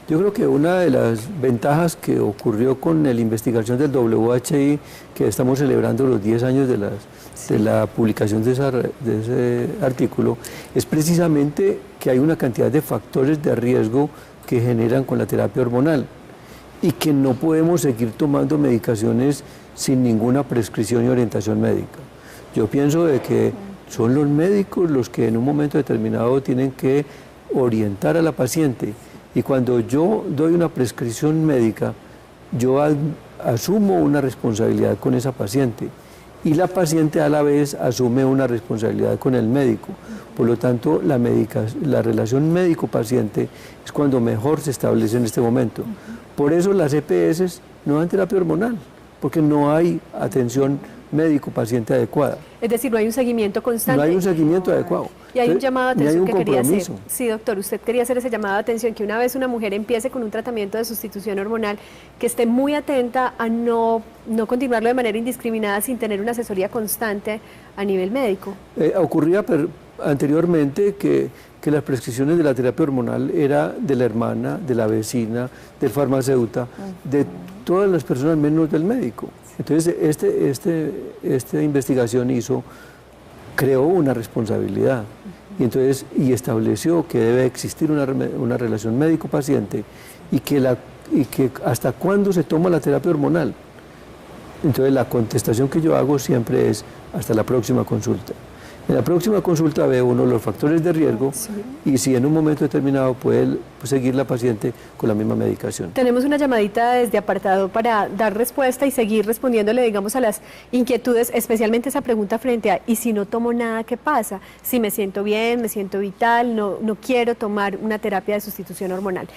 Yo creo que una de las ventajas que ocurrió con la investigación del WHI, que estamos celebrando los 10 años de la publicación de ese artículo, es precisamente que hay una cantidad de factores de riesgo que generan con la terapia hormonal y que no podemos seguir tomando medicaciones sin ninguna prescripción y orientación médica. Yo pienso de que son los médicos los que en un momento determinado tienen que orientar a la paciente, y cuando yo doy una prescripción médica, yo asumo una responsabilidad con esa paciente y la paciente a la vez asume una responsabilidad con el médico. Por lo tanto, la relación médico-paciente es cuando mejor se establece en este momento. Por eso las EPS no dan terapia hormonal, porque no hay atención médico-paciente adecuada. Es decir, no hay un seguimiento constante. No hay un seguimiento adecuado. Y hay un llamado de atención que quería hacer. compromiso. Sí, doctor, usted quería hacer ese llamado de atención, que una vez una mujer empiece con un tratamiento de sustitución hormonal, que esté muy atenta a no continuarlo de manera indiscriminada sin tener una asesoría constante a nivel médico. Ocurría anteriormente que las prescripciones de la terapia hormonal era de la hermana, de la vecina, del farmacéutico, de todas las personas menos del médico. Entonces, esta investigación creó una responsabilidad y estableció que debe existir una relación médico-paciente y que hasta cuándo se toma la terapia hormonal. Entonces, la contestación que yo hago siempre es hasta la próxima consulta. En la próxima consulta ve uno los factores de riesgo y si en un momento determinado puede seguir la paciente con la misma medicación. Tenemos una llamadita desde apartado para dar respuesta y seguir respondiéndole, digamos, a las inquietudes, especialmente esa pregunta frente a ¿y si no tomo nada, qué pasa? Si me siento bien, me siento vital, no quiero tomar una terapia de sustitución hormonal.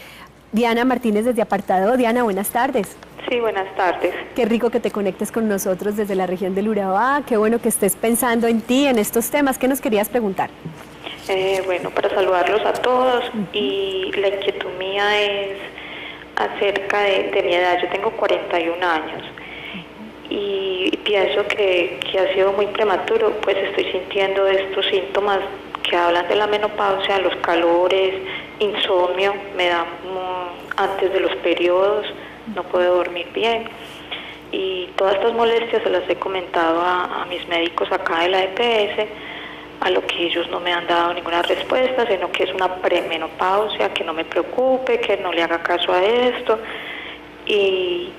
Diana Martínez desde apartado. Diana, buenas tardes. Sí, buenas tardes. Qué rico que te conectes con nosotros desde la región del Urabá, qué bueno que estés pensando en ti, en estos temas. ¿Qué nos querías preguntar? Bueno, para saludarlos a todos, y la inquietud mía es acerca de mi edad. Yo tengo 41 años y pienso que ha sido muy prematuro, pues estoy sintiendo estos síntomas que hablan de la menopausia, los calores, insomnio, me da antes de los periodos, no puedo dormir bien, y todas estas molestias se las he comentado a mis médicos acá de la EPS, a lo que ellos no me han dado ninguna respuesta, sino que es una premenopausia, que no me preocupe, que no le haga caso a esto, y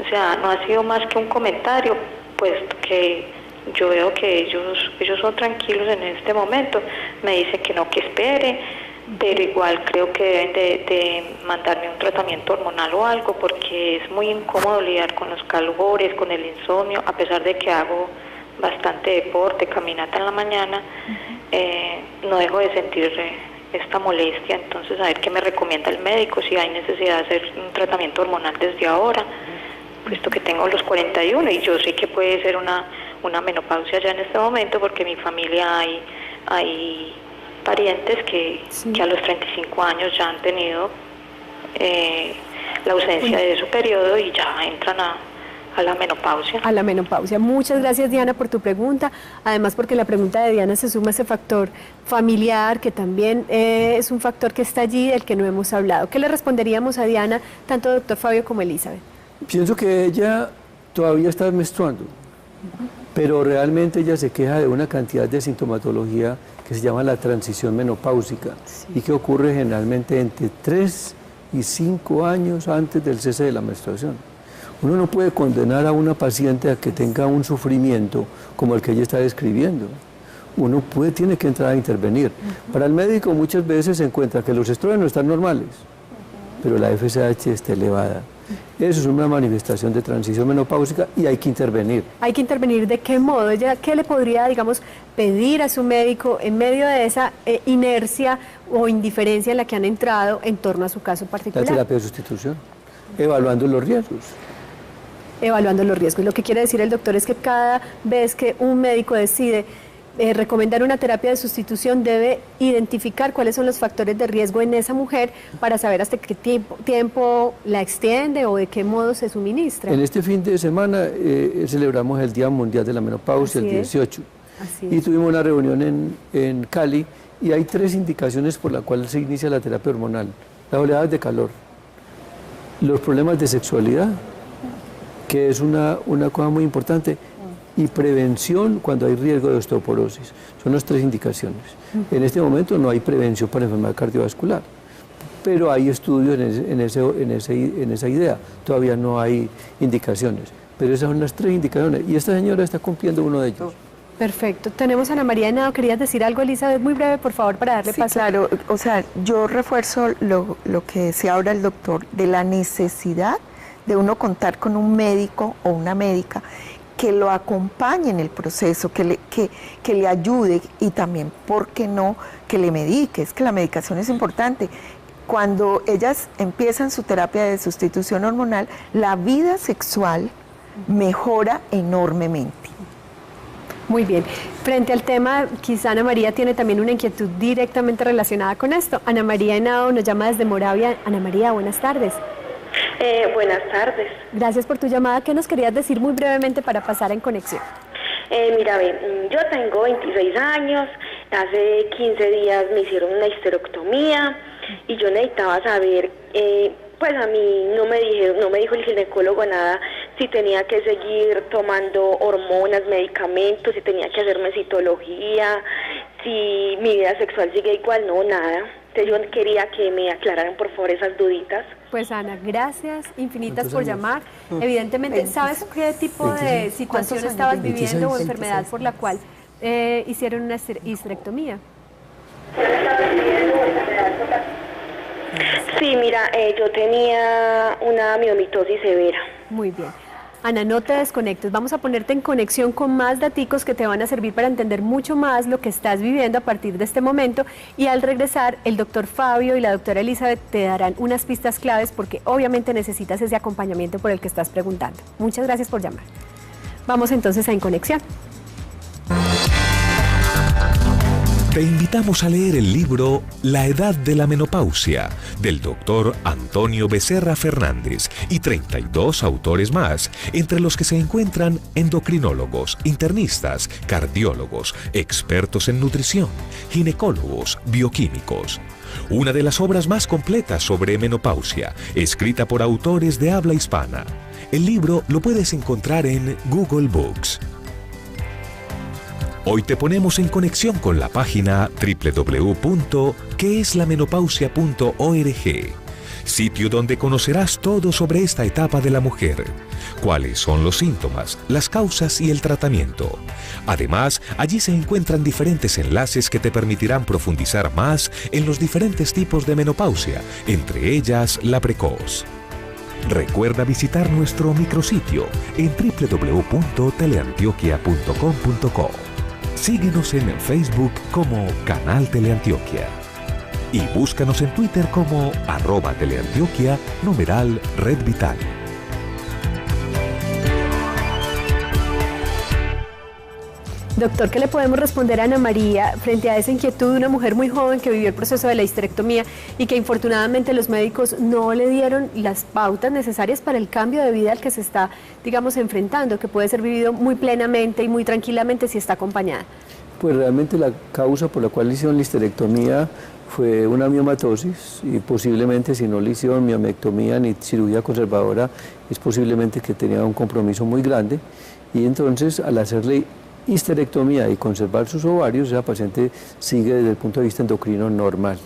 o sea, no ha sido más que un comentario, puesto que yo veo que ellos son tranquilos en este momento, me dicen que no, que espere, pero igual creo que deben de mandarme un tratamiento hormonal o algo, porque es muy incómodo lidiar con los calores, con el insomnio, a pesar de que hago bastante deporte, caminata en la mañana, no dejo de sentir esta molestia. Entonces, a ver qué me recomienda el médico, si hay necesidad de hacer un tratamiento hormonal desde ahora, puesto que tengo los 41 y yo sé que puede ser una menopausia ya en este momento, porque en mi familia hay parientes que a los 35 años ya han tenido la ausencia de su periodo y ya entran a la menopausia. A la menopausia. Muchas gracias, Diana, por tu pregunta. Además, porque la pregunta de Diana se suma ese factor familiar, que también es un factor que está allí, del que no hemos hablado. ¿Qué le responderíamos a Diana, tanto doctor Fabio como Elizabeth? Pienso que ella todavía está menstruando, pero realmente ella se queja de una cantidad de sintomatología que se llama la transición menopáusica y que ocurre generalmente entre 3 y 5 años antes del cese de la menstruación. Uno no puede condenar a una paciente a que tenga un sufrimiento como el que ella está describiendo. Uno tiene que entrar a intervenir. Para el médico muchas veces se encuentra que los estrógenos están normales, pero la FSH está elevada. Eso es una manifestación de transición menopáusica y hay que intervenir. Hay que intervenir. ¿De qué modo? ¿Ella qué le podría, digamos, pedir a su médico en medio de esa inercia o indiferencia en la que han entrado en torno a su caso particular? La terapia de sustitución, evaluando los riesgos. Evaluando los riesgos. Lo que quiere decir el doctor es que cada vez que un médico decide recomendar una terapia de sustitución, debe identificar cuáles son los factores de riesgo en esa mujer para saber hasta qué tiempo la extiende o de qué modo se suministra. En este fin de semana celebramos el Día Mundial de la Menopausia, el 18. Y tuvimos una reunión en Cali y hay 3 indicaciones por las cuales se inicia la terapia hormonal. Las oleadas de calor, los problemas de sexualidad, que es una cosa muy importante, y prevención cuando hay riesgo de osteoporosis. Son las 3 indicaciones. En este momento no hay prevención para enfermedad cardiovascular, pero hay estudios en esa idea. Todavía no hay indicaciones, pero esas son las 3 indicaciones y esta señora está cumpliendo uno de ellos. Perfecto. Tenemos a Ana María Henao. ¿Querías decir algo, Elizabeth? Muy breve, por favor, para darle paso. Claro. O sea, yo refuerzo lo que decía ahora el doctor, de la necesidad de uno contar con un médico o una médica que lo acompañe en el proceso, que le ayude y también, ¿por qué no?, que le medique. Es que la medicación es importante. Cuando ellas empiezan su terapia de sustitución hormonal, la vida sexual mejora enormemente. Muy bien. Frente al tema, quizá Ana María tiene también una inquietud directamente relacionada con esto. Ana María Henao nos llama desde Moravia. Ana María, buenas tardes. Buenas tardes. Gracias por tu llamada. ¿Qué nos querías decir muy brevemente para pasar en conexión? Mira, yo tengo 26 años, hace 15 días me hicieron una histerectomía y yo necesitaba saber, pues a mí no me dijo el ginecólogo nada, si tenía que seguir tomando hormonas, medicamentos, si tenía que hacerme citología, si mi vida sexual sigue igual, no, nada. Entonces yo quería que me aclararan por favor esas duditas. Pues Ana, gracias infinitas por llamar. Evidentemente, ¿sabes qué tipo de situación estabas viviendo o enfermedad por la cual hicieron una histerectomía? Sí, mira, yo tenía una miomitosis severa. Muy bien. Ana, no te desconectes, vamos a ponerte en conexión con más daticos que te van a servir para entender mucho más lo que estás viviendo a partir de este momento, y al regresar el doctor Fabio y la doctora Elizabeth te darán unas pistas claves porque obviamente necesitas ese acompañamiento por el que estás preguntando. Muchas gracias por llamar. Vamos entonces a En Conexión. Te invitamos a leer el libro La Edad de la Menopausia, del doctor Antonio Becerra Fernández y 32 autores más, entre los que se encuentran endocrinólogos, internistas, cardiólogos, expertos en nutrición, ginecólogos, bioquímicos. Una de las obras más completas sobre menopausia, escrita por autores de habla hispana. El libro lo puedes encontrar en Google Books. Hoy te ponemos en conexión con la página www.queslamenopausia.org, sitio donde conocerás todo sobre esta etapa de la mujer, cuáles son los síntomas, las causas y el tratamiento. Además, allí se encuentran diferentes enlaces que te permitirán profundizar más en los diferentes tipos de menopausia, entre ellas la precoz. Recuerda visitar nuestro micrositio en www.teleantioquia.com.co. Síguenos en Facebook como Canal Teleantioquia y búscanos en Twitter como @teleantioquia /Red Vital. Doctor, ¿qué le podemos responder a Ana María frente a esa inquietud de una mujer muy joven que vivió el proceso de la histerectomía y que infortunadamente los médicos no le dieron las pautas necesarias para el cambio de vida al que se está, digamos, enfrentando, que puede ser vivido muy plenamente y muy tranquilamente si está acompañada? Pues realmente la causa por la cual le hicieron la histerectomía fue una miomatosis y posiblemente si no le hicieron miomectomía ni cirugía conservadora es posiblemente que tenía un compromiso muy grande y entonces al hacerle histerectomía y conservar sus ovarios, esa paciente sigue desde el punto de vista endocrino normal.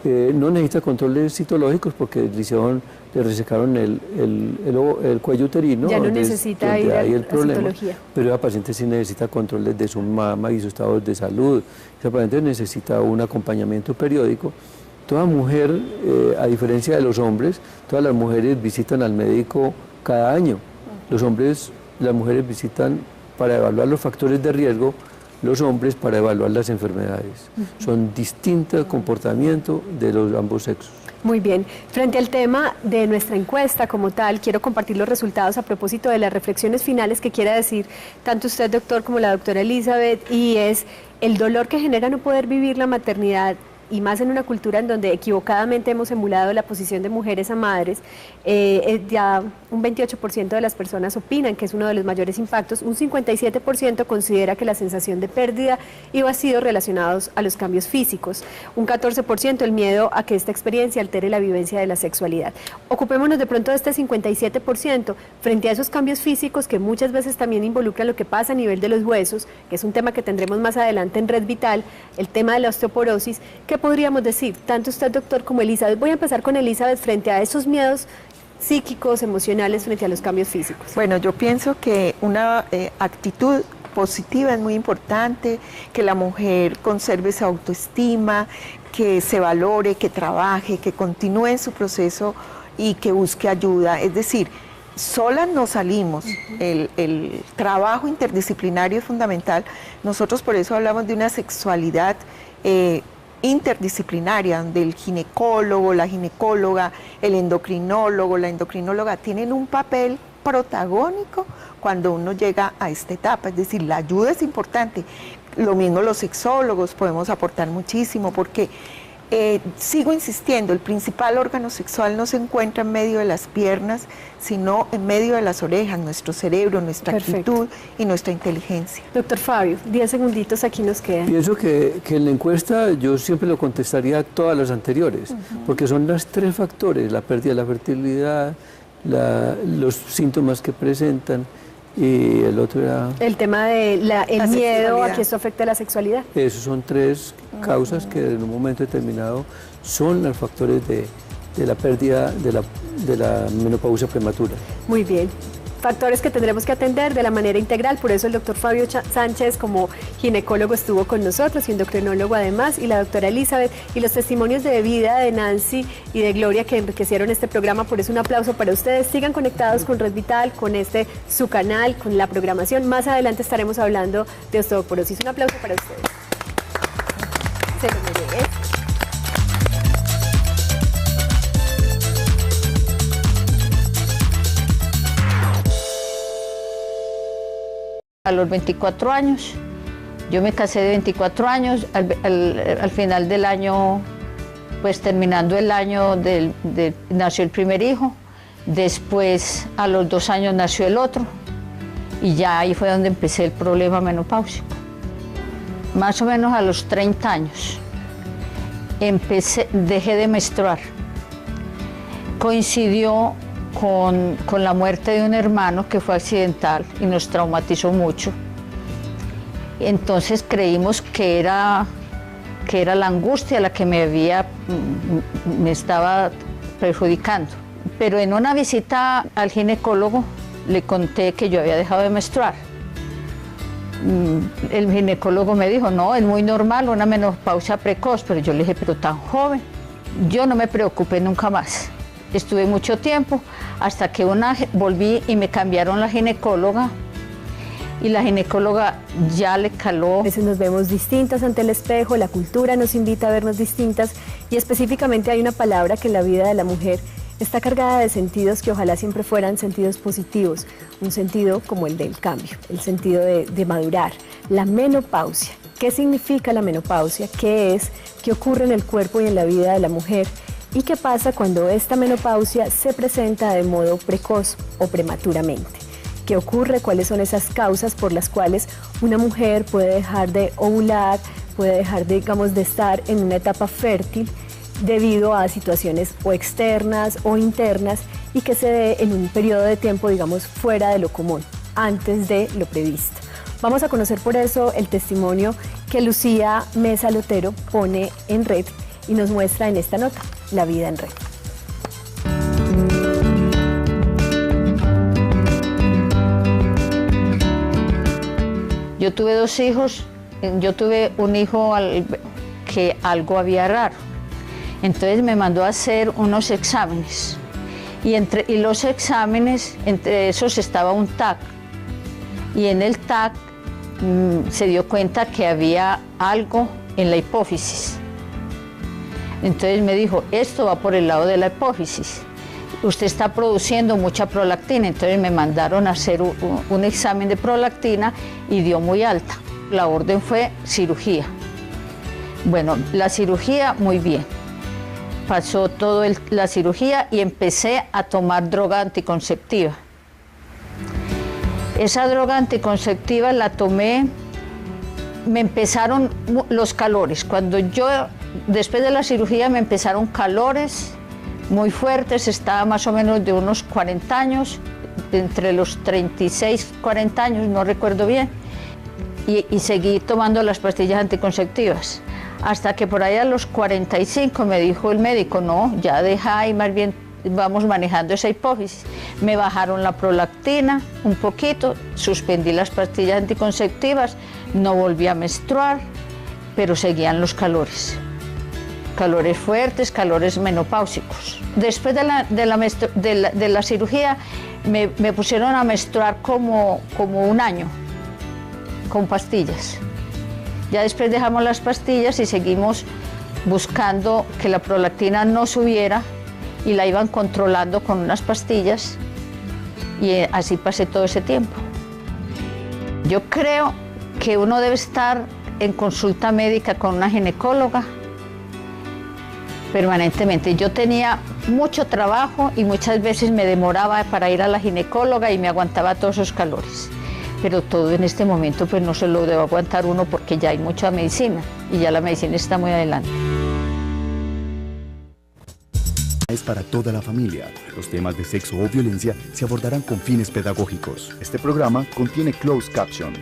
No necesita controles citológicos porque le resecaron el cuello uterino, ya no necesita ir a citología. Pero esa paciente sí necesita controles de su mama y su estado de salud. Esa paciente necesita un acompañamiento periódico Toda mujer, a diferencia de los hombres, todas las mujeres visitan al médico cada año. Los hombres, las mujeres visitan para evaluar los factores de riesgo, los hombres para evaluar las enfermedades. Son distintos comportamientos de los ambos sexos. Muy bien. Frente al tema de nuestra encuesta como tal, quiero compartir los resultados a propósito de las reflexiones finales que quiera decir tanto usted, doctor, como la doctora Elizabeth, y es el dolor que genera no poder vivir la maternidad, y más en una cultura en donde equivocadamente hemos emulado la posición de mujeres a madres. Ya un 28% de las personas opinan que es uno de los mayores impactos, un 57% considera que la sensación de pérdida y vacío relacionados a los cambios físicos, un 14% el miedo a que esta experiencia altere la vivencia de la sexualidad. Ocupémonos de pronto de este 57% frente a esos cambios físicos que muchas veces también involucran lo que pasa a nivel de los huesos, que es un tema que tendremos más adelante en Red Vital, el tema de la osteoporosis. ¿Qué podríamos decir? Tanto usted, doctor, como Elizabeth. Voy a empezar con Elizabeth frente a esos miedos psíquicos, emocionales, frente a los cambios físicos. Bueno, yo pienso que una actitud positiva es muy importante, que la mujer conserve esa autoestima, que se valore, que trabaje, que continúe en su proceso y que busque ayuda. Es decir, solas no salimos, el trabajo interdisciplinario es fundamental. Nosotros por eso hablamos de una sexualidad interdisciplinaria, donde el ginecólogo, la ginecóloga, el endocrinólogo, la endocrinóloga tienen un papel protagónico cuando uno llega a esta etapa. Es decir, la ayuda es importante. Lo mismo los sexólogos podemos aportar muchísimo, porque sigo insistiendo, el principal órgano sexual no se encuentra en medio de las piernas, sino en medio de las orejas, nuestro cerebro, nuestra actitud y nuestra inteligencia. Doctor Fabio, 10 segunditos aquí nos quedan. Pienso que en la encuesta yo siempre lo contestaría a todas las anteriores, porque son los tres factores: la pérdida de la fertilidad, los síntomas que presentan, y el otro era... El tema de el miedo a que esto afecte a la sexualidad. Esos son tres causas que en un momento determinado son los factores de la pérdida de la menopausia prematura. Muy bien. Factores que tendremos que atender de la manera integral, por eso el doctor Fabio Sánchez como ginecólogo estuvo con nosotros y endocrinólogo además, y la doctora Elizabeth, y los testimonios de vida de Nancy y de Gloria que enriquecieron este programa. Por eso un aplauso para ustedes. Sigan conectados con Red Vital, con su canal, con la programación. Más adelante estaremos hablando de osteoporosis. Un aplauso para ustedes. Se lo merece. A los 24 años, yo me casé de 24 años, al final del año, pues terminando el año, nació el primer hijo, después a los 2 años nació el otro, y ya ahí fue donde empecé el problema menopáusico. Más o menos a los 30 años, dejé de menstruar. Coincidió con la muerte de un hermano que fue accidental y nos traumatizó mucho. Entonces creímos que era la angustia la que me estaba perjudicando. Pero en una visita al ginecólogo le conté que yo había dejado de menstruar. El ginecólogo me dijo, no, es muy normal, una menopausia precoz, pero yo le dije, pero tan joven. Yo no me preocupé nunca más. Estuve mucho tiempo hasta que volví y me cambiaron la ginecóloga, y la ginecóloga ya le caló. A veces nos vemos distintas ante el espejo, la cultura nos invita a vernos distintas, y específicamente hay una palabra que en la vida de la mujer está cargada de sentidos que ojalá siempre fueran sentidos positivos, un sentido como el del cambio, el sentido de madurar, la menopausia. ¿Qué significa la menopausia? ¿Qué es? ¿Qué ocurre en el cuerpo y en la vida de la mujer? ¿Y qué pasa cuando esta menopausia se presenta de modo precoz o prematuramente? ¿Qué ocurre? ¿Cuáles son esas causas por las cuales una mujer puede dejar de ovular, puede dejar, digamos, de estar en una etapa fértil debido a situaciones o externas o internas, y que se dé en un periodo de tiempo, digamos, fuera de lo común, antes de lo previsto? Vamos a conocer por eso el testimonio que Lucía Mesa Lotero pone en red y nos muestra en esta nota, la vida en red. Yo tuve 2 hijos, yo tuve un hijo que algo había raro. Entonces me mandó a hacer unos exámenes. Y los exámenes, entre esos estaba un TAC. Y en el TAC se dio cuenta que había algo en la hipófisis. Entonces me dijo, esto va por el lado de la hipófisis. Usted está produciendo mucha prolactina. Entonces me mandaron a hacer un examen de prolactina y dio muy alta. La orden fue cirugía. Bueno, la cirugía muy bien. Pasó toda la cirugía y empecé a tomar droga anticonceptiva. Esa droga anticonceptiva la tomé, me empezaron los calores. Después de la cirugía me empezaron calores muy fuertes, estaba más o menos de unos 40 años, entre los 36 y 40 años, no recuerdo bien, y seguí tomando las pastillas anticonceptivas. Hasta que por ahí a los 45 me dijo el médico, no, ya deja y más bien vamos manejando esa hipófisis. Me bajaron la prolactina un poquito, suspendí las pastillas anticonceptivas, no volví a menstruar, pero seguían los calores. Calores fuertes, calores menopáusicos. Después de la cirugía me pusieron a menstruar como un año, con pastillas. Ya después dejamos las pastillas y seguimos buscando que la prolactina no subiera y la iban controlando con unas pastillas y así pasé todo ese tiempo. Yo creo que uno debe estar en consulta médica con una ginecóloga permanentemente. Yo tenía mucho trabajo y muchas veces me demoraba para ir a la ginecóloga y me aguantaba todos esos calores. Pero todo en este momento pues no se lo debe aguantar uno porque ya hay mucha medicina y ya la medicina está muy adelante. Es para toda la familia. Los temas de sexo o violencia se abordarán con fines pedagógicos. Este programa contiene closed caption.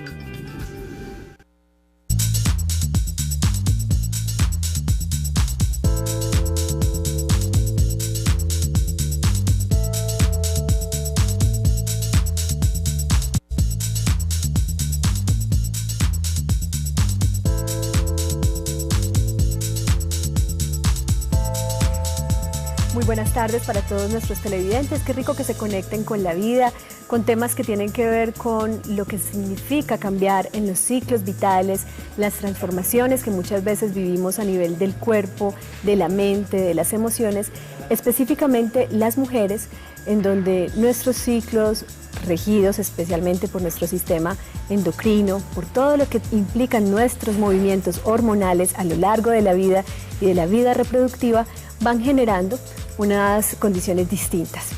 Muy buenas tardes para todos nuestros televidentes. Qué rico que se conecten con la vida, con temas que tienen que ver con lo que significa cambiar en los ciclos vitales, las transformaciones que muchas veces vivimos a nivel del cuerpo, de la mente, de las emociones, específicamente las mujeres, en donde nuestros ciclos regidos especialmente por nuestro sistema endocrino, por todo lo que implican nuestros movimientos hormonales a lo largo de la vida y de la vida reproductiva, van generando unas condiciones distintas.